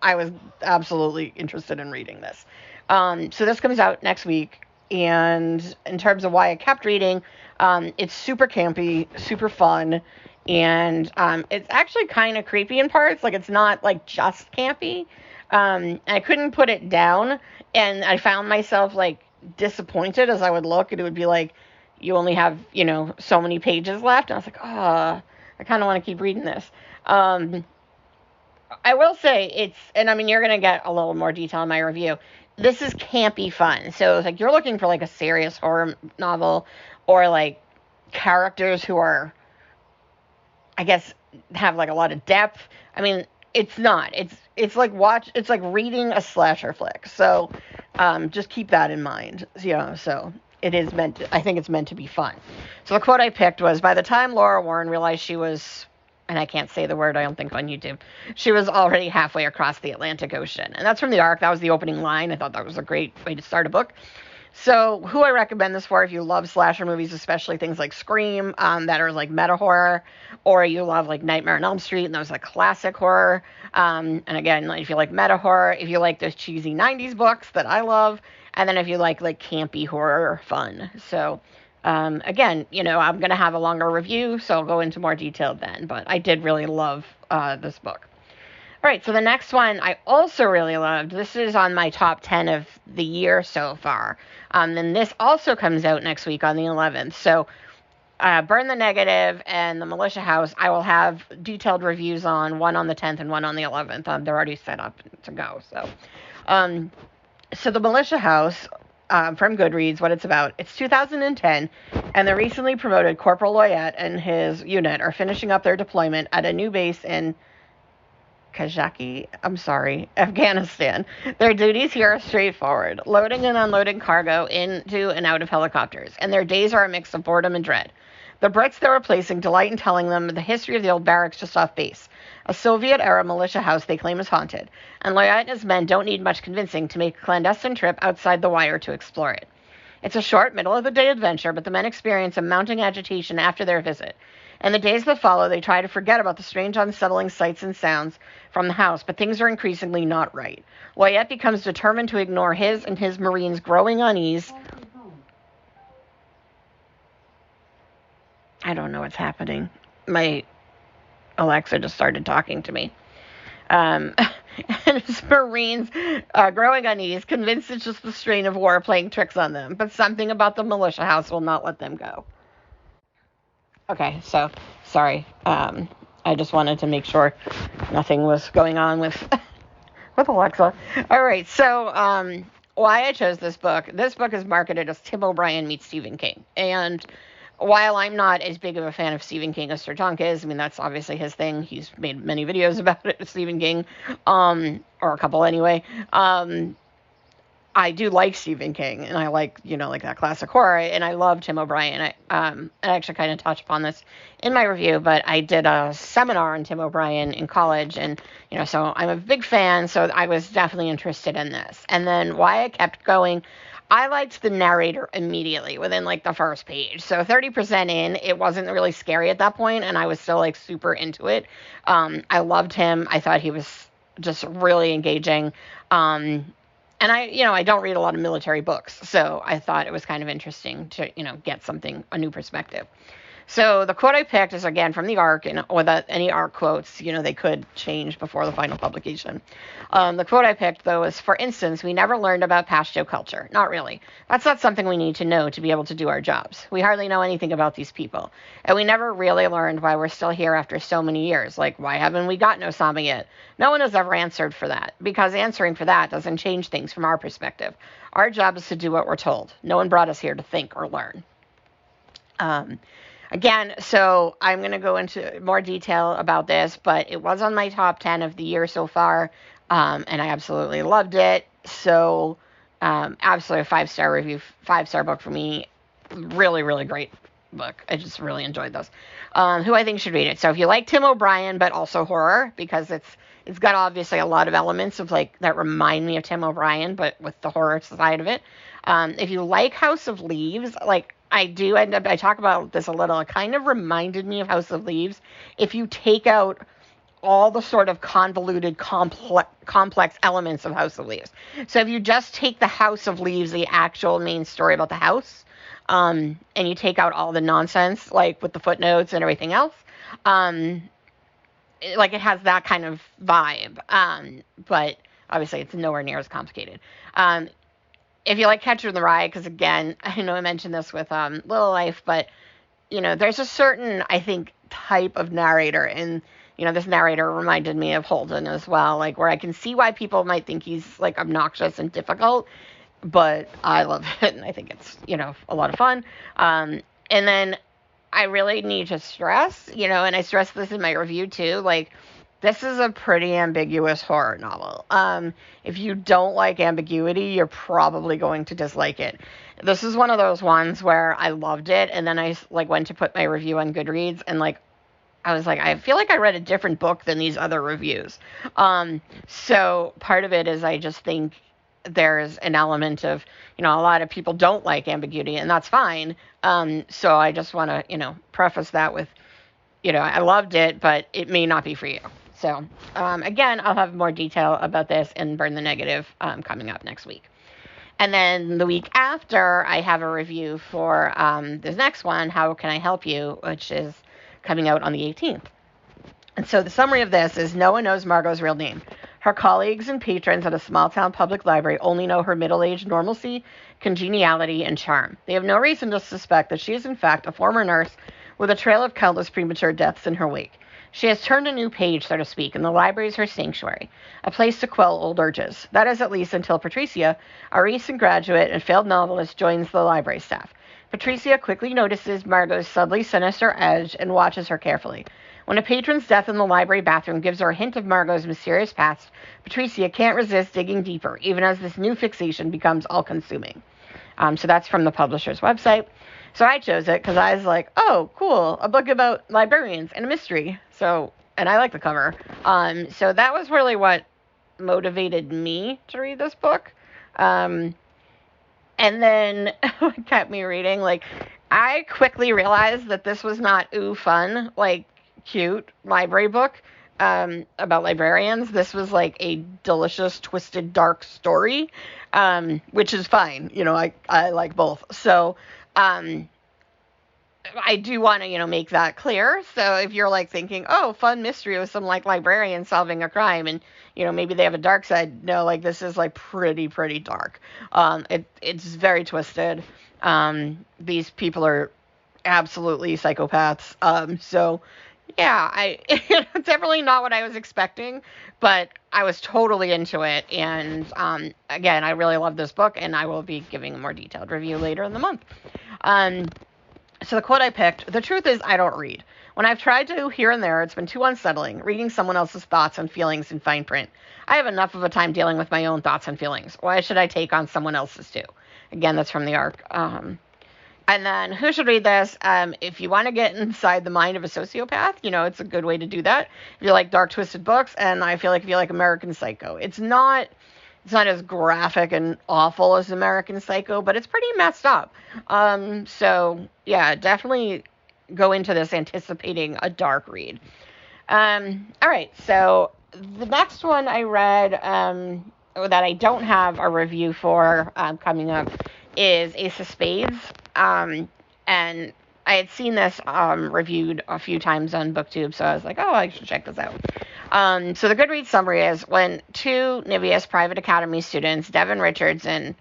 I was absolutely interested in reading this. So this comes out next week. And in terms of why I kept reading, it's super campy, super fun. And it's actually kind of creepy in parts. Like, it's not like just campy. I couldn't put it down. And I found myself like disappointed as I would look, and it would be like, you only have, so many pages left. And I was like, I kind of want to keep reading this. I will say and I mean, you're going to get a little more detail in my review. This is campy fun. So it's like, you're looking for like a serious horror novel, or like characters who are, I guess, have like a lot of depth. I mean, it's not. It's like reading a slasher flick. So just keep that in mind. So it is I think it's meant to be fun. So the quote I picked was, by the time Laura Warren realized she was, and I can't say the word, I don't think, on YouTube, she was already halfway across the Atlantic Ocean. And that's from the Ark. That was the opening line. I thought that was a great way to start a book. So who I recommend this for, if you love slasher movies, especially things like Scream, that are like meta horror, or you love like Nightmare on Elm Street and those like classic horror. And again, if you like meta horror, if you like those cheesy 90s books that I love, and then if you like campy horror fun. So again, I'm going to have a longer review, so I'll go into more detail then. But I did really love this book. All right, so the next one I also really loved. This is on my top 10 of the year so far. And this also comes out next week on the 11th. So Burn the Negative and the Militia House, I will have detailed reviews on, one on the 10th and one on the 11th. They're already set up to go. So the Militia House, from Goodreads, what it's about. It's 2010, and the recently promoted Corporal Loyette and his unit are finishing up their deployment at a new base in Afghanistan. Their duties here are straightforward: loading and unloading cargo into and out of helicopters, and their days are a mix of boredom and dread. The Brits they're replacing delight in telling them the history of the old barracks just off base, a Soviet-era militia house they claim is haunted, and Loyette and his men don't need much convincing to make a clandestine trip outside the wire to explore it. It's a short, middle-of-the-day adventure, but the men experience a mounting agitation after their visit. In the days that follow, they try to forget about the strange, unsettling sights and sounds from the house, but things are increasingly not right. Loyette becomes determined to ignore his and his Marines' growing unease. I don't know what's happening. My Alexa just started talking to me. And his Marines, growing unease, convinced it's just the strain of war playing tricks on them, but something about the militia house will not let them go. Okay, so, sorry. I just wanted to make sure nothing was going on with Alexa. All right, so why I chose this book is marketed as Tim O'Brien meets Stephen King. And while I'm not as big of a fan of Stephen King as Sir Tonk is, I mean, that's obviously his thing. He's made many videos about it, Stephen King, or a couple anyway. I do like Stephen King, and I like, like that classic horror, and I love Tim O'Brien. I actually kind of touched upon this in my review, but I did a seminar on Tim O'Brien in college, and, so I'm a big fan, so I was definitely interested in this. And then why I kept going, I liked the narrator immediately within, the first page. So 30% in, it wasn't really scary at that point, and I was still, super into it. I loved him. I thought he was just really engaging. And I don't read a lot of military books, so I thought it was kind of interesting to, get a new perspective. So the quote I picked is, again, from the Ark, and without any Ark quotes, they could change before the final publication. The quote I picked, though, is, for instance, we never learned about Pashto culture. Not really. That's not something we need to know to be able to do our jobs. We hardly know anything about these people. And we never really learned why we're still here after so many years. Like, why haven't we gotten Osama yet? No one has ever answered for that, because answering for that doesn't change things from our perspective. Our job is to do what we're told. No one brought us here to think or learn. Again, so I'm going to go into more detail about this, but it was on my top 10 of the year so far, and I absolutely loved it. So, absolutely a 5-star review, 5-star book for me. Really, really great. book. I just really enjoyed those. Who I think should read it. So if you like Tim O'Brien, but also horror, because it's got obviously a lot of elements of like that remind me of Tim O'Brien, but with the horror side of it. If you like House of Leaves, like I talk about this a little, it kind of reminded me of House of Leaves. If you take out all the sort of convoluted, complex elements of House of Leaves. So if you just take the House of Leaves, the actual main story about the house, and you take out all the nonsense, like with the footnotes and everything else, like it has that kind of vibe. But obviously it's nowhere near as complicated. If you like Catcher in the Rye, because again, I know I mentioned this with Little Life, but there's a certain, I think, type of narrator, and this narrator reminded me of Holden as well, like where I can see why people might think he's like obnoxious and difficult, but I love it and I think it's a lot of fun. And then I really need to stress, and I stress this in my review too, like this is a pretty ambiguous horror novel. If you don't like ambiguity, you're probably going to dislike it. This is one of those ones where I loved it, and then I like went to put my review on Goodreads, and like I was like, I feel like I read a different book than these other reviews. So part of it is I just think there's an element of, a lot of people don't like ambiguity, and that's fine. So I just want to, preface that with, I loved it, but it may not be for you. So, again, I'll have more detail about this in Burn the Negative coming up next week. And then the week after, I have a review for this next one, How Can I Help You?, which is coming out on the 18th. And so the summary of this is no one knows Margot's real name. Her colleagues and patrons at a small-town public library only know her middle-aged normalcy, congeniality, and charm. They have no reason to suspect that she is, in fact, a former nurse with a trail of countless premature deaths in her wake. She has turned a new page, so to speak, and the library is her sanctuary, a place to quell old urges. That is at least until Patricia, a recent graduate and failed novelist, joins the library staff. Patricia quickly notices Margot's subtly sinister edge and watches her carefully. When a patron's death in the library bathroom gives her a hint of Margot's mysterious past, Patricia can't resist digging deeper, even as this new fixation becomes all-consuming. So that's from the publisher's website. So I chose it because I was like, oh, cool, a book about librarians and a mystery. So, and I like the cover. So that was really what motivated me to read this book. And then what kept me reading, like, I quickly realized that this was not fun, like, cute library book about librarians. This was like a delicious, twisted, dark story, which is fine. I like both. So, I do want to, make that clear. So if you're like thinking, oh, fun mystery with some like librarian solving a crime and, maybe they have a dark side. No, like this is like pretty dark. It's very twisted. These people are absolutely psychopaths. So yeah, it's definitely not what I was expecting, but I was totally into it. And, again, I really love this book and I will be giving a more detailed review later in the month. So the quote I picked, the truth is I don't read. When I've tried to here and there, it's been too unsettling, reading someone else's thoughts and feelings in fine print. I have enough of a time dealing with my own thoughts and feelings. Why should I take on someone else's too? Again, that's from the ARC. And then who should read this? If you want to get inside the mind of a sociopath, it's a good way to do that. If you like dark, twisted books, and I feel like if you like American Psycho, it's not as graphic and awful as American Psycho, but it's pretty messed up. So yeah, definitely go into this anticipating a dark read. All right, so the next one I read that I don't have a review for coming up is Ace of Spades. And I had seen this reviewed a few times on BookTube, so I was like, oh, I should check this out. So the Goodreads summary is, when two Niveus Private Academy students, Devin Richards and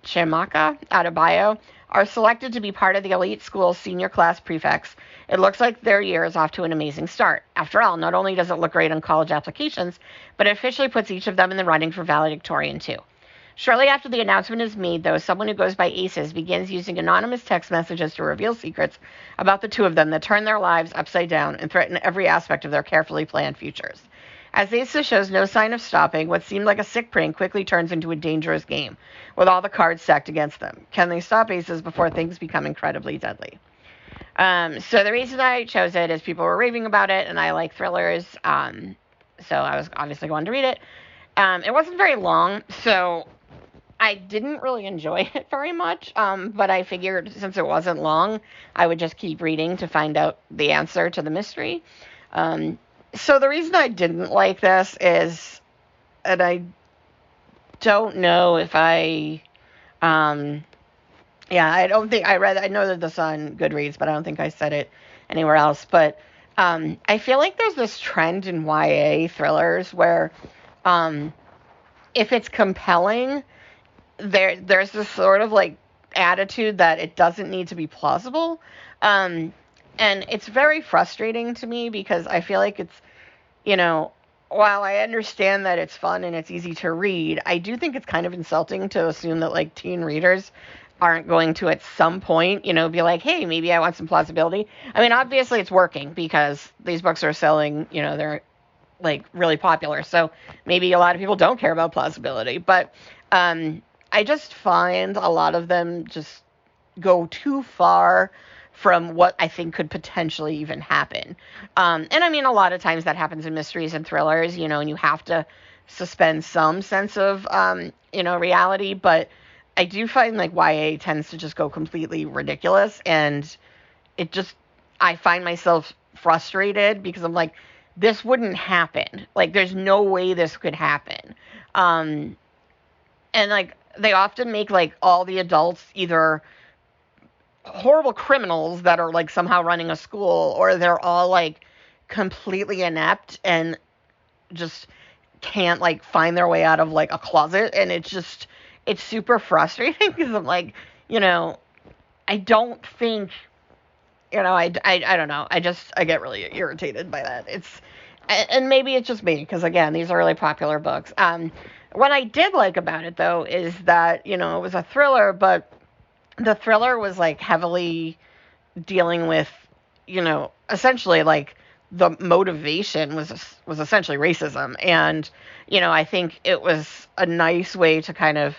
Chimaka Adebayo, are selected to be part of the elite school's senior class prefects, it looks like their year is off to an amazing start. After all, not only does it look great on college applications, but it officially puts each of them in the running for valedictorian too. Shortly after the announcement is made, though, someone who goes by Aces begins using anonymous text messages to reveal secrets about the two of them that turn their lives upside down and threaten every aspect of their carefully planned futures. As Aces shows no sign of stopping, what seemed like a sick prank quickly turns into a dangerous game, with all the cards stacked against them. Can they stop Aces before things become incredibly deadly? So the reason I chose it is people were raving about it, and I like thrillers. So I was obviously going to read it. It wasn't very long, so I didn't really enjoy it very much. But I figured since it wasn't long, I would just keep reading to find out the answer to the mystery. So the reason I didn't like this is, and I don't know if I don't think I know that this on Goodreads, but I don't think I said it anywhere else. But I feel like there's this trend in YA thrillers where if it's compelling, there's this sort of like attitude that it doesn't need to be plausible. And it's very frustrating to me because I feel like it's, while I understand that it's fun and it's easy to read, I do think it's kind of insulting to assume that like teen readers aren't going to at some point, be like, hey, maybe I want some plausibility. I mean, obviously it's working because these books are selling, they're like really popular. So maybe a lot of people don't care about plausibility, but I just find a lot of them just go too far from what I think could potentially even happen. And I mean, a lot of times that happens in mysteries and thrillers, and you have to suspend some sense of, reality. But I do find like YA tends to just go completely ridiculous. And I find myself frustrated because I'm like, this wouldn't happen. Like, there's no way this could happen. And like, they often make like all the adults either horrible criminals that are like somehow running a school, or they're all like completely inept and just can't like find their way out of like a closet. And it's super frustrating because I'm like, I don't think, I don't know. I get really irritated by that. And maybe it's just me because again, these are really popular books. What I did like about it though is that, it was a thriller, but the thriller was like heavily dealing with, essentially like the motivation was essentially racism. And, I think it was a nice way to kind of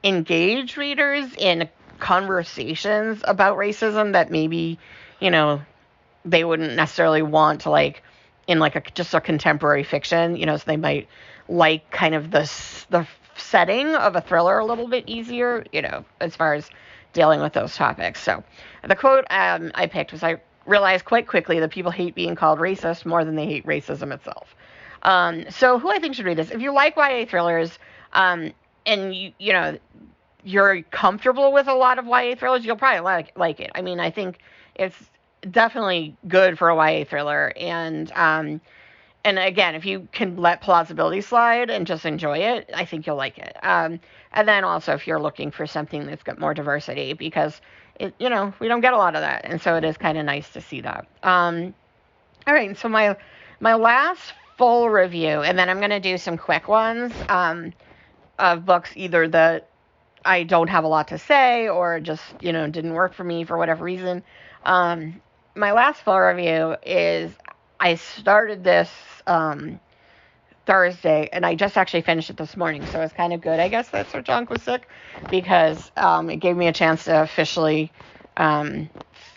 engage readers in conversations about racism that maybe, they wouldn't necessarily want to like in like just a contemporary fiction, so they might like kind of the setting of a thriller a little bit easier, as far as dealing with those topics. So the quote I picked was, I realized quite quickly that people hate being called racist more than they hate racism itself. So who I think should read this? If you like YA thrillers, and you're comfortable with a lot of YA thrillers, you'll probably like it. I mean, I think it's definitely good for a YA thriller. And again, if you can let plausibility slide and just enjoy it, I think you'll like it. And then also if you're looking for something that's got more diversity, because we don't get a lot of that. And so it is kind of nice to see that. All right. So my last full review, and then I'm going to do some quick ones, of books either that I don't have a lot to say or just, didn't work for me for whatever reason. My last full review is, I started this Thursday, and I just actually finished it this morning, so it's kind of good, I guess, that Sir John was sick, because it gave me a chance to officially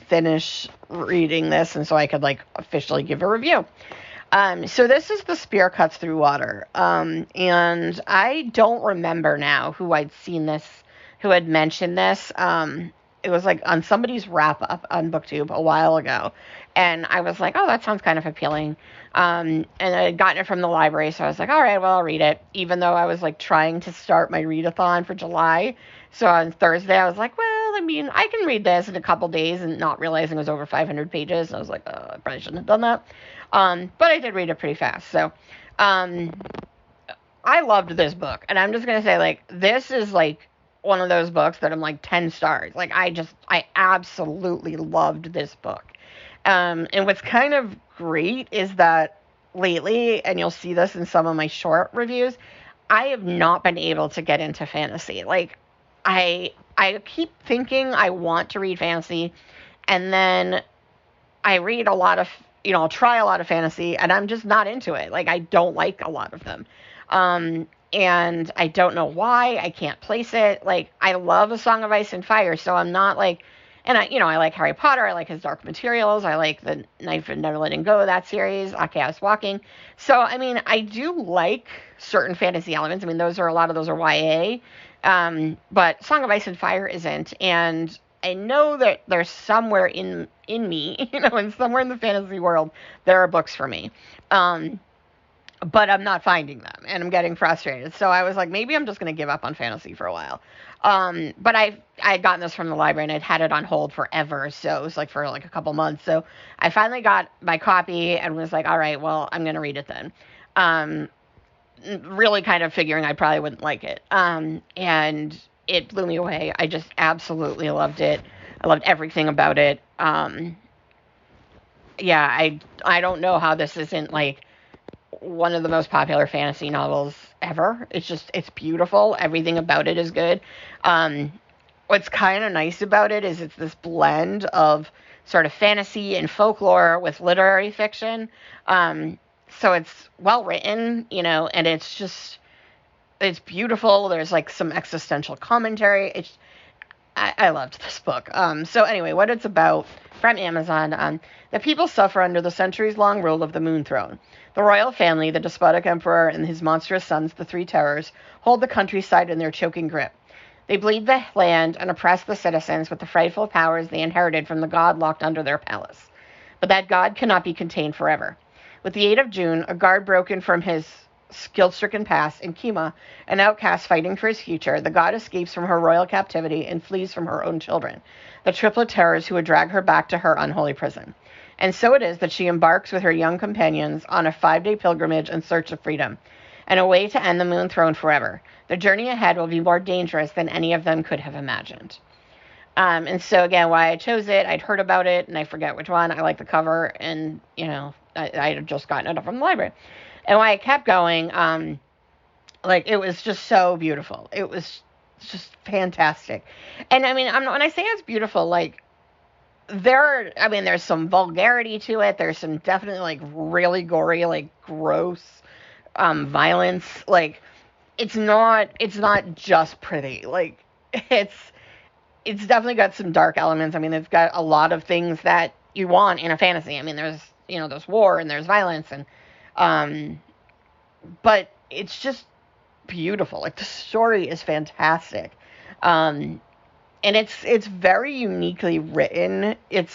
finish reading this, and so I could, like, officially give a review. So this is The Spear Cuts Through Water, and I don't remember now who I'd seen this, who had mentioned this. It was, like, on somebody's wrap-up on BookTube a while ago, and I was like, oh, that sounds kind of appealing. And I had gotten it from the library, so I was like, all right, well, I'll read it, even though I was, like, trying to start my readathon for July. So on Thursday, I was like, well, I mean, I can read this in a couple days, and not realizing it was over 500 pages. And I was like, oh, I probably shouldn't have done that. But I did read it pretty fast. So I loved this book. And I'm just going to say, like, this is, like, one of those books that I'm, like, 10 stars. Like, I absolutely loved this book. And what's kind of great is that lately, and you'll see this in some of my short reviews, I have not been able to get into fantasy. Like, I keep thinking I want to read fantasy, and then I read a lot of, I'll try a lot of fantasy, and I'm just not into it. Like, I don't like a lot of them. And I don't know why. I can't place it. Like, I love A Song of Ice and Fire, so I'm not, like, And I like Harry Potter. I like his Dark Materials. I like the Knife and Never Letting Go, that series, Chaos Walking. So, I mean, I do like certain fantasy elements. I mean, a lot of those are YA. But Song of Ice and Fire isn't. And I know that there's somewhere in me, and somewhere in the fantasy world, there are books for me. But I'm not finding them, and I'm getting frustrated. So I was like, maybe I'm just going to give up on fantasy for a while. But I had gotten this from the library, and I'd had it on hold forever, so it was like for like a couple months. So I finally got my copy and was like, all right, well, I'm going to read it then. Really kind of figuring I probably wouldn't like it. And it blew me away. I just absolutely loved it. I loved everything about it. Yeah, I don't know how this isn't like one of the most popular fantasy novels ever. It's beautiful. Everything about it is good. What's kind of nice about it is it's this blend of sort of fantasy and folklore with literary fiction. So it's well written, and it's beautiful. There's like some existential commentary. I loved this book. So anyway, what it's about from Amazon. The people suffer under the centuries-long rule of the Moon Throne. The royal family, the despotic emperor, and his monstrous sons, the Three Terrors, hold the countryside in their choking grip. They bleed the land and oppress the citizens with the frightful powers they inherited from the god locked under their palace. But that god cannot be contained forever. With the aid of June, a guard broken from his guilt-stricken past, and Kima, an outcast fighting for his future, the god escapes from her royal captivity and flees from her own children, the triplet terrors who would drag her back to her unholy prison. And so it is that she embarks with her young companions on a 5-day pilgrimage in search of freedom, and a way to end the Moon Throne forever. The journey ahead will be more dangerous than any of them could have imagined. And so, again, why I chose it, I'd heard about it, and I forget which one. I like the cover, and, I had just gotten it from the library. And why I kept going, it was just so beautiful. It was just fantastic. And, I mean, when I say it's beautiful, there's some vulgarity to it. There's some definitely, really gory, gross violence. It's not just pretty. It's definitely got some dark elements. I mean, it's got a lot of things that you want in a fantasy. I mean, there's war and there's violence but it's just beautiful. The story is fantastic. And it's very uniquely written. It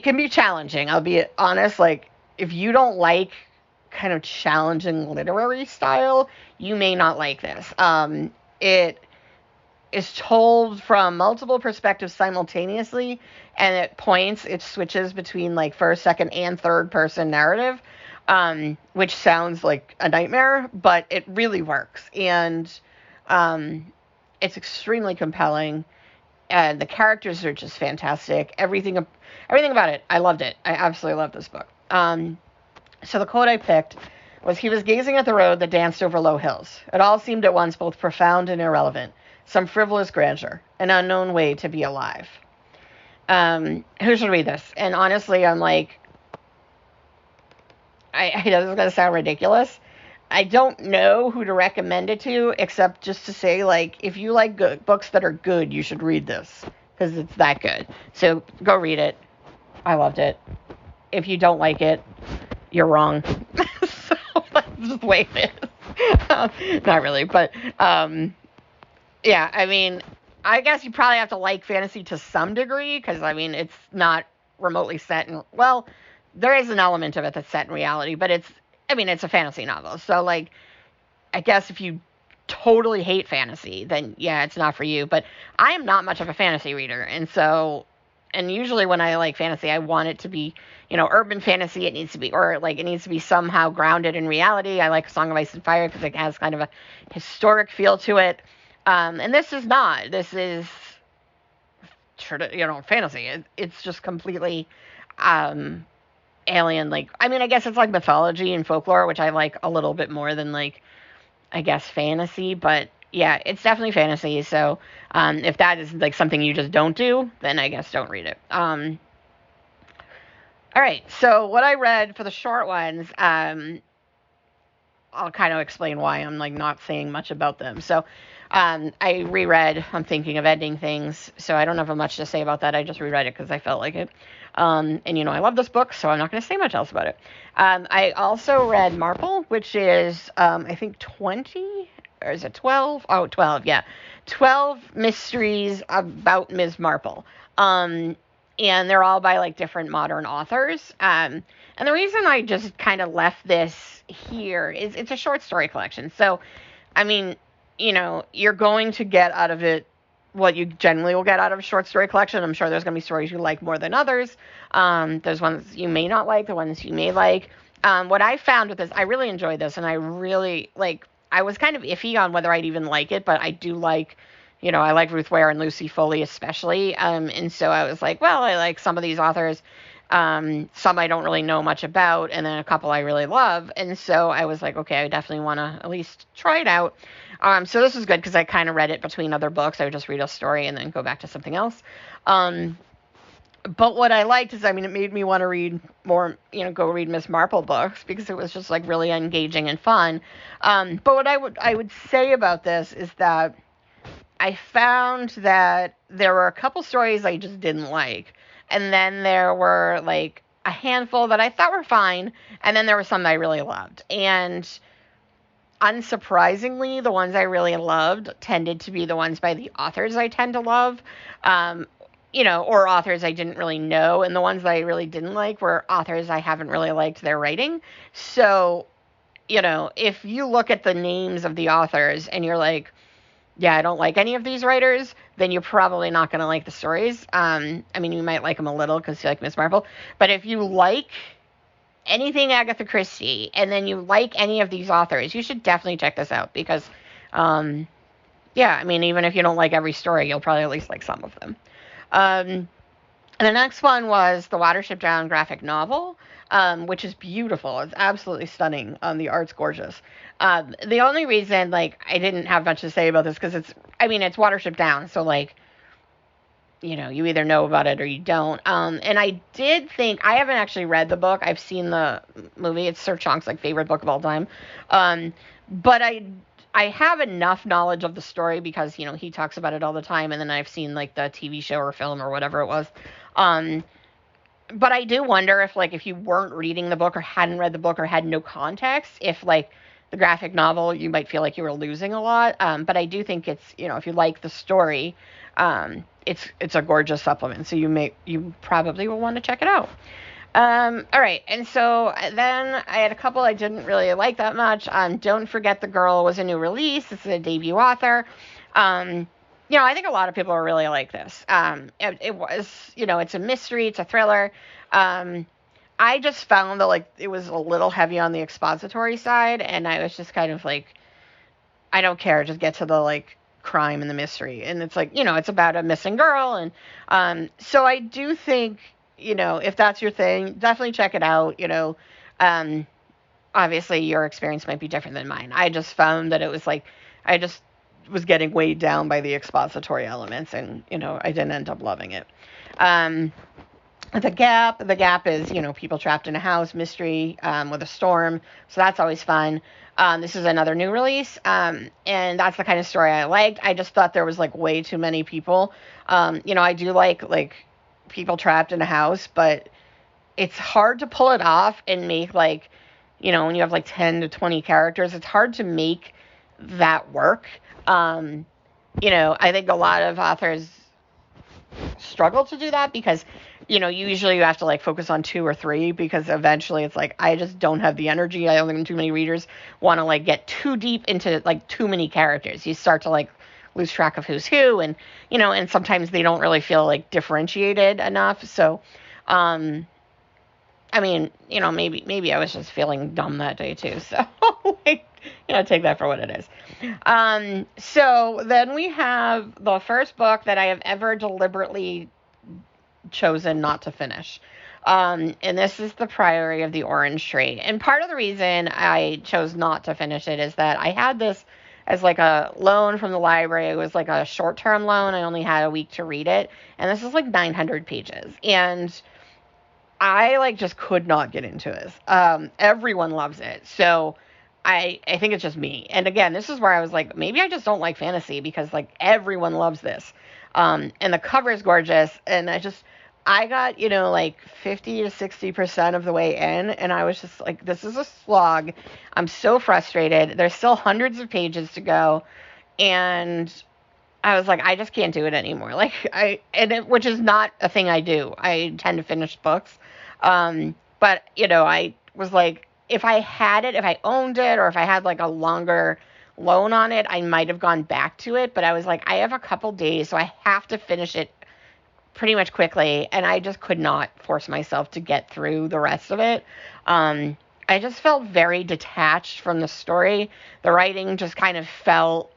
can be challenging. I'll be honest. If you don't like kind of challenging literary style, you may not like this. It is told from multiple perspectives simultaneously, and at points it switches between first, second, and third person narrative, which sounds like a nightmare, but it really works. And it's extremely compelling, and the characters are just fantastic. Everything about it, I loved it. I absolutely loved this book. So the quote I picked was, "He was gazing at the road that danced over low hills. It all seemed at once both profound and irrelevant. Some frivolous grandeur, an unknown way to be alive." Who should read this? And honestly, I'm I know this is going to sound ridiculous. I don't know who to recommend it to, except just to say, if you like good books that are good, you should read this, because it's that good. So go read it. I loved it. If you don't like it, you're wrong. So that's just the way it is. Not really, but yeah, I mean, I guess you probably have to like fantasy to some degree, because, it's not remotely set in, well, there is an element of it that's set in reality, but it's a fantasy novel. So, I guess if you totally hate fantasy, then, yeah, it's not for you. But I am not much of a fantasy reader, and usually when I like fantasy, I want it to be, urban fantasy. It needs to be, it needs to be somehow grounded in reality. I like Song of Ice and Fire because it has kind of a historic feel to it. And this is not. This is, fantasy. It's just completely alien. I guess it's mythology and folklore, which I like a little bit more than I guess fantasy. But yeah, it's definitely fantasy. So if that is something you just don't do, then I guess don't read it. All right. So what I read for the short ones, I'll kind of explain why I'm like not saying much about them. So I reread I'm Thinking of Ending Things, so I don't have much to say about that. I just reread it because I felt like it. And I love this book, so I'm not going to say much else about it. I also read Marple, which is I think 20, or is it 12? Oh, 12, yeah. 12 mysteries about Ms. Marple. And they're all by like different modern authors. And the reason I just kind of left this here is it's a short story collection. So, I mean, you're going to get out of it what you generally will get out of a short story collection. I'm sure there's going to be stories you like more than others. There's ones you may not like, the ones you may like. What I found with this, I really enjoyed this, and I really, I was kind of iffy on whether I'd even like it, but I do like, I like Ruth Ware and Lucy Foley especially. And so I was like, well, I like some of these authors. Some I don't really know much about, and then a couple I really love. And so I was like, okay, I definitely want to at least try it out. So this was good because I kind of read it between other books. I would just read a story and then go back to something else. But what I liked is, it made me want to read more, go read Miss Marple books because it was just like really engaging and fun. But what I would say about this is that I found that there were a couple stories I just didn't like. And then there were like a handful that I thought were fine. And then there were some that I really loved. And unsurprisingly, the ones I really loved tended to be the ones by the authors I tend to love, or authors I didn't really know. And the ones that I really didn't like were authors I haven't really liked their writing. So, if you look at the names of the authors and you're like, yeah, I don't like any of these writers, then you're probably not going to like the stories. You might like them a little because you like Miss Marple. But if you like anything Agatha Christie and then you like any of these authors, you should definitely check this out because, even if you don't like every story, you'll probably at least like some of them. And the next one was the Watership Down graphic novel, which is beautiful. It's absolutely stunning. The art's gorgeous. The only reason, I didn't have much to say about this because it's Watership Down. So, you either know about it or you don't. And I did think, I haven't actually read the book. I've seen the movie. It's Sir Chonk's, favorite book of all time. But I have enough knowledge of the story because, he talks about it all the time. And then I've seen, the TV show or film or whatever it was. But I do wonder if you weren't reading the book or hadn't read the book or had no context, if, the graphic novel, you might feel like you were losing a lot. But I do think it's, if you like the story, it's a gorgeous supplement. So you probably will want to check it out. All right. And so then I had a couple I didn't really like that much. Don't Forget the Girl was a new release. This is a debut author. I think a lot of people are really like this. It was, it's a mystery. It's a thriller. I just found that, it was a little heavy on the expository side, and I was just kind of I don't care. Just get to the, crime and the mystery. And it's it's about a missing girl. And so I do think, if that's your thing, definitely check it out. Obviously your experience might be different than mine. I just found that it was I just was getting weighed down by the expository elements, and I didn't end up loving it. The Gap is people trapped in a house, mystery with a storm, so that's always fun. This is another new release, and that's the kind of story I liked. I just thought there was way too many people. I do like people trapped in a house, but it's hard to pull it off and make when you have 10 to 20 characters, it's hard to make that work. I think a lot of authors struggle to do that because, usually you have to focus on 2 or 3 because eventually it's I just don't have the energy. I don't think too many readers want to get too deep into too many characters. You start to lose track of who's who, and, and sometimes they don't really feel differentiated enough. So, maybe I was just feeling dumb that day too. So, take that for what it is. So then we have the first book that I have ever deliberately chosen not to finish. And this is The Priory of the Orange Tree. And part of the reason I chose not to finish it is that I had this as a loan from the library. It was a short-term loan. I only had a week to read it. And this is 900 pages. And I just could not get into this. Everyone loves it. So I think it's just me. And again, this is where I was like, maybe I just don't like fantasy because like everyone loves this. And the cover is gorgeous. And I got, like 50 to 60% of the way in. And I was just like, this is a slog. I'm so frustrated. There's still hundreds of pages to go. And I was like, I just can't do it anymore. Like which is not a thing I do. I tend to finish books. But I was like, if I owned it, or if I had like a longer loan on it, I might have gone back to it. But I was like, I have a couple days, so I have to finish it pretty much quickly. And I just could not force myself to get through the rest of it. I just felt very detached from the story. The writing just kind of felt,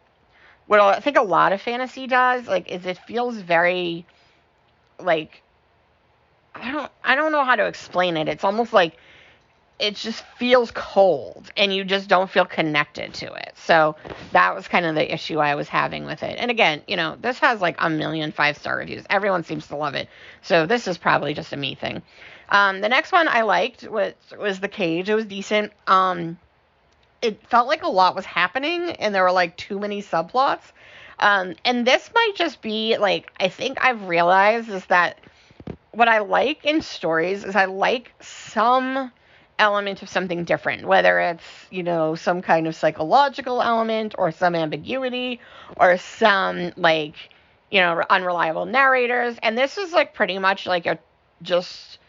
what I think a lot of fantasy does, like, is it feels very, like, I don't know how to explain it. It's almost like it just feels cold and you just don't feel connected to it. So that was kind of the issue I was having with it. And again, this has like 1 million 5-star reviews. Everyone seems to love it. So this is probably just a me thing. The next one I liked was The Cage. It was decent. It felt like a lot was happening and there were like too many subplots. And this might just be like, I think I've realized is that what I like in stories is I like some element of something different, whether it's, some kind of psychological element or some ambiguity or some like, unreliable narrators. And this is like pretty much like a just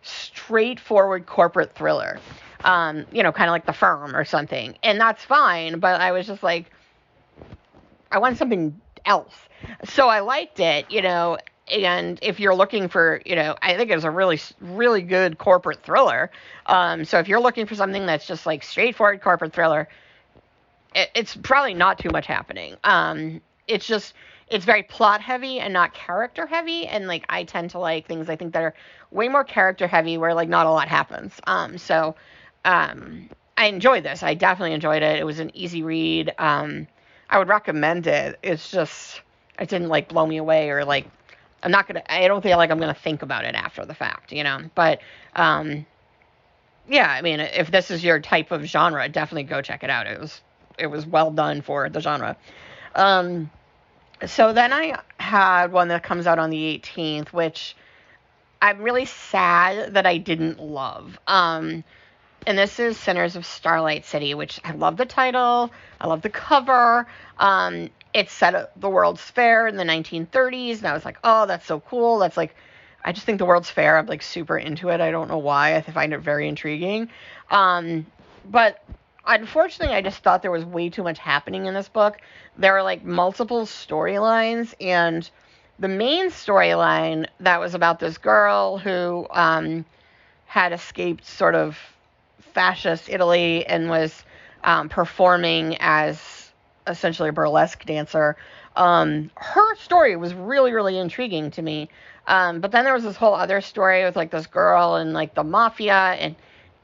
straightforward corporate thriller, kind of like The Firm or something. And that's fine. But I was just like, I want something else. So I liked it, and if you're looking for, I think it was a really, really good corporate thriller. So if you're looking for something that's just like straightforward corporate thriller, it's probably not too much happening. It's very plot heavy and not character heavy. And like, I tend to like things I think that are way more character heavy where like not a lot happens. So I enjoyed this. I definitely enjoyed it. It was an easy read. I would recommend it. It's just, it didn't like blow me away or like, I don't feel like I'm going to think about it after the fact, but, yeah, I mean, if this is your type of genre, definitely go check it out. It was well done for the genre. So then I had one that comes out on the 18th, which I'm really sad that I didn't love. And this is Sinners of Starlight City, which I love the title. I love the cover. It's set at the World's Fair in the 1930s, and I was like, oh, that's so cool. That's like, I just think the World's Fair, I'm like super into it. I don't know why. I find it very intriguing. But unfortunately, I just thought there was way too much happening in this book. There were like multiple storylines, and the main storyline that was about this girl who had escaped sort of fascist Italy and was performing as essentially a burlesque dancer. Her story was really, really intriguing to me. But then there was this whole other story with like this girl and like the mafia,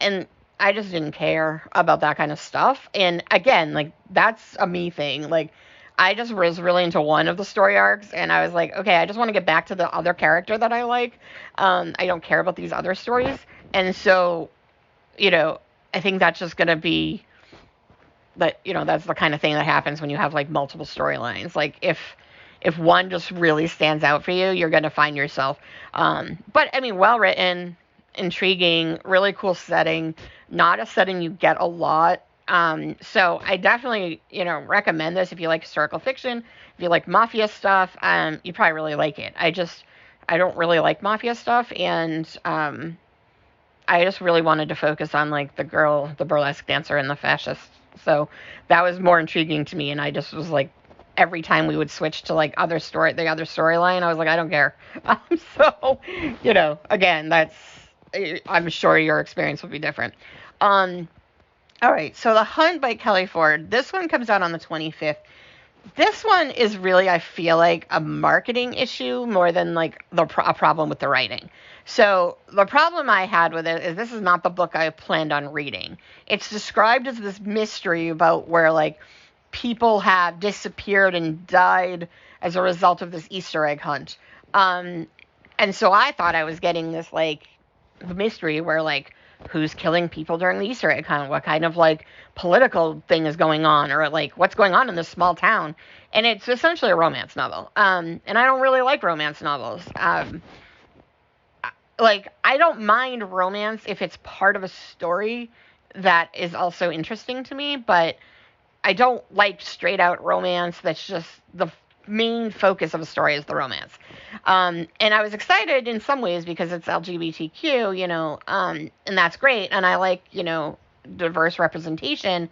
and I just didn't care about that kind of stuff. And again, like that's a me thing. Like I just was really into one of the story arcs, and I was like, okay, I just want to get back to the other character that I like. I don't care about these other stories. And so, I think that's just going to be that, that's the kind of thing that happens when you have like multiple storylines. Like if one just really stands out for you, you're going to find yourself. But I mean, well written, intriguing, really cool setting, not a setting you get a lot. So I definitely, recommend this if you like historical fiction, if you like mafia stuff, you probably really like it. I don't really like mafia stuff, and I just really wanted to focus on like the girl, the burlesque dancer, and the fascist. So that was more intriguing to me, and I just was like, every time we would switch to like the other storyline, I was like, I don't care. So, again, I'm sure your experience will be different. All right, so The Hunt by Kelly Ford. This one comes out on the 25th. This one is really, I feel like, a marketing issue more than like a problem with the writing. So the problem I had with it is this is not the book I planned on reading. It's described as this mystery about where like people have disappeared and died as a result of this Easter egg hunt. And so I thought I was getting this like mystery where like who's killing people during the Easter egg hunt, what kind of like political thing is going on, or like what's going on in this small town. And it's essentially a romance novel. And I don't really like romance novels. Like, I don't mind romance if it's part of a story that is also interesting to me, but I don't like straight out romance that's just the main focus of a story is the romance. And I was excited in some ways because it's LGBTQ, and that's great. And I like, diverse representation.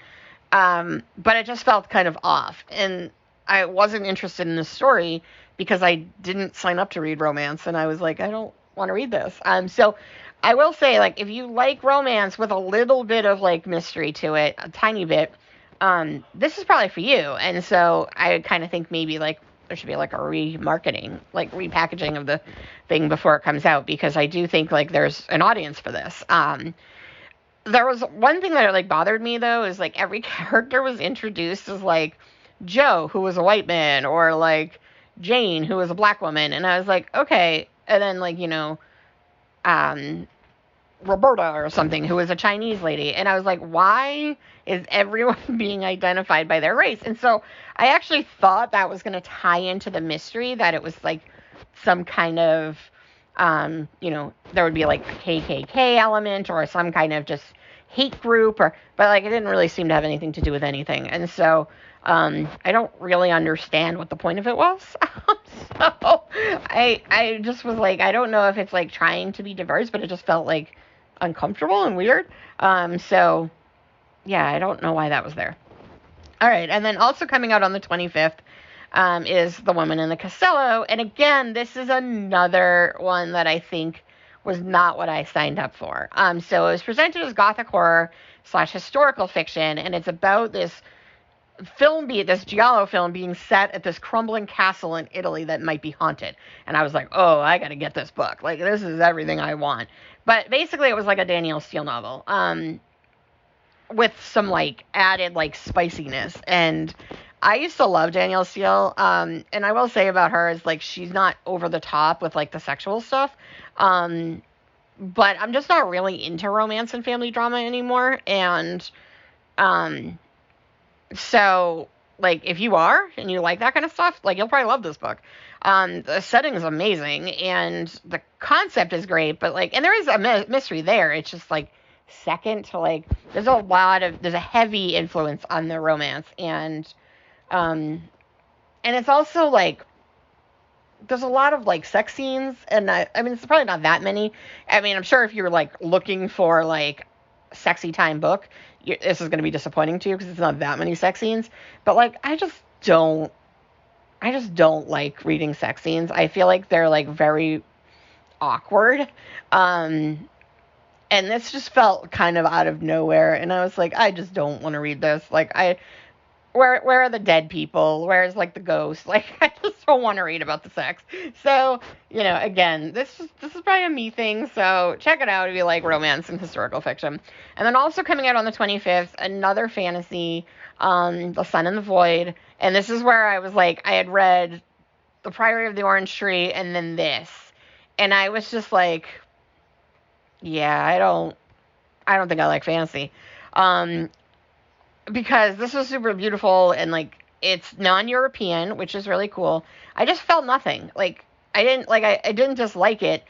But it just felt kind of off. And I wasn't interested in the story because I didn't sign up to read romance. And I was like, I don't want to read this. So I will say, like, if you like romance with a little bit of like mystery to it, a tiny bit, this is probably for you. And so I kind of think maybe like there should be like a remarketing, like repackaging of the thing before it comes out, because I do think like there's an audience for this. There was one thing that like bothered me though, is like every character was introduced as like Joe, who was a white man, or like Jane, who was a black woman. And I was like, okay. And then like, Roberta or something, who was a Chinese lady. And I was like, why is everyone being identified by their race? And so I actually thought that was going to tie into the mystery, that it was like some kind of, there would be like a KKK element or some kind of just hate group, but like it didn't really seem to have anything to do with anything. And so I don't really understand what the point of it was. So I just was like, I don't know if it's like trying to be diverse, but it just felt like uncomfortable and weird. So yeah, I don't know why that was there. All right. And then also coming out on the 25th is The Woman in the Castello. And again, this is another one that I think was not what I signed up for. So it was presented as gothic horror / historical fiction. And it's about this this giallo film being set at this crumbling castle in Italy that might be haunted. And I was like, oh, I got to get this book. Like, this is everything I want. But basically it was like a Danielle Steele novel, with some like added like spiciness. And I used to love Danielle Steele. And I will say about her is like, she's not over the top with like the sexual stuff. But I'm just not really into romance and family drama anymore. And, so, like, if you are, and you like that kind of stuff, like, you'll probably love this book. The setting is amazing, and the concept is great, but, like, and there is a mystery there. It's just, like, second to, like, there's a heavy influence on the romance, and it's also, like, there's a lot of, like, sex scenes, and I mean, it's probably not that many. I mean, I'm sure if you're, like, looking for, like, sexy time book, this is going to be disappointing to you because it's not that many sex scenes. But like, I just don't like reading sex scenes. I feel like they're like very awkward. And this just felt kind of out of nowhere. And I was like, I just don't want to read this. Like, where are the dead people? Where's like the ghosts? Like, I just don't want to read about the sex. So, again, this is probably a me thing. So check it out if you like romance and historical fiction. And then also coming out on the 25th, another fantasy, The Sun and the Void. And this is where I was like, I had read The Priory of the Orange Tree and then this. And I was just like, yeah, I don't think I like fantasy. Because this was super beautiful and like it's non-European, which is really cool. I just felt nothing. Like I didn't dislike it.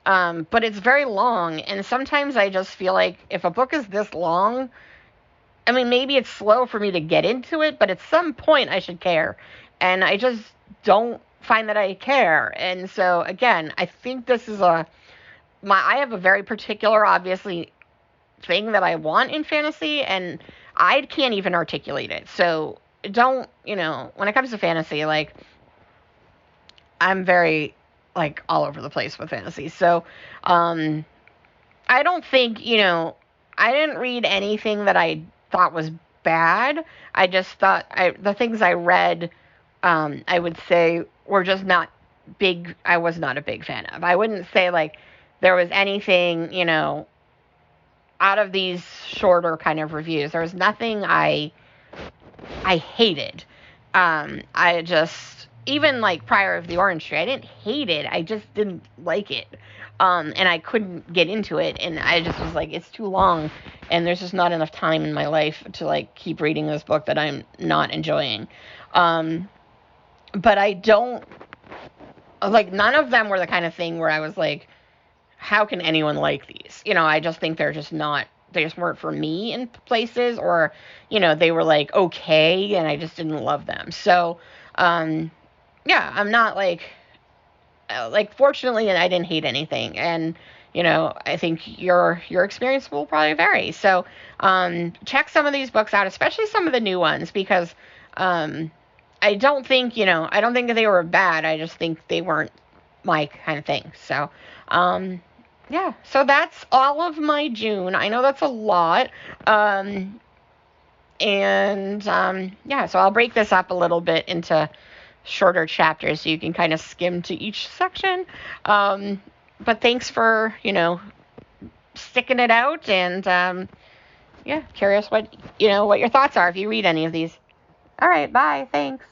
But it's very long, and sometimes I just feel like if a book is this long, I mean, maybe it's slow for me to get into it, but at some point I should care. And I just don't find that I care. And so again, I think this is I have a very particular, obviously, thing that I want in fantasy, and I can't even articulate it. So don't, when it comes to fantasy, like, I'm very, like, all over the place with fantasy. So, I don't think, I didn't read anything that I thought was bad. I just thought the things I read, I would say were just not big. I was not a big fan of. I wouldn't say, like, there was anything, out of these shorter kind of reviews, there was nothing I hated. I just, even like Priory of the Orange Tree, I didn't hate it. I just didn't like it. and I couldn't get into it, and I just was like, it's too long, and there's just not enough time in my life to like keep reading this book that I'm not enjoying. But I don't, like, none of them were the kind of thing where I was like, how can anyone like these? I just think they're just not, they just weren't for me in places, or, they were like, okay, and I just didn't love them. So, yeah, I'm not like, fortunately, I didn't hate anything. And, I think your experience will probably vary. So, check some of these books out, especially some of the new ones, because, I don't think that they were bad. I just think they weren't my kind of thing. So, yeah, so that's all of my June. I know that's a lot. Yeah, so I'll break this up a little bit into shorter chapters so you can kind of skim to each section. But thanks for, sticking it out, and yeah, curious what your thoughts are if you read any of these. All right, bye. Thanks.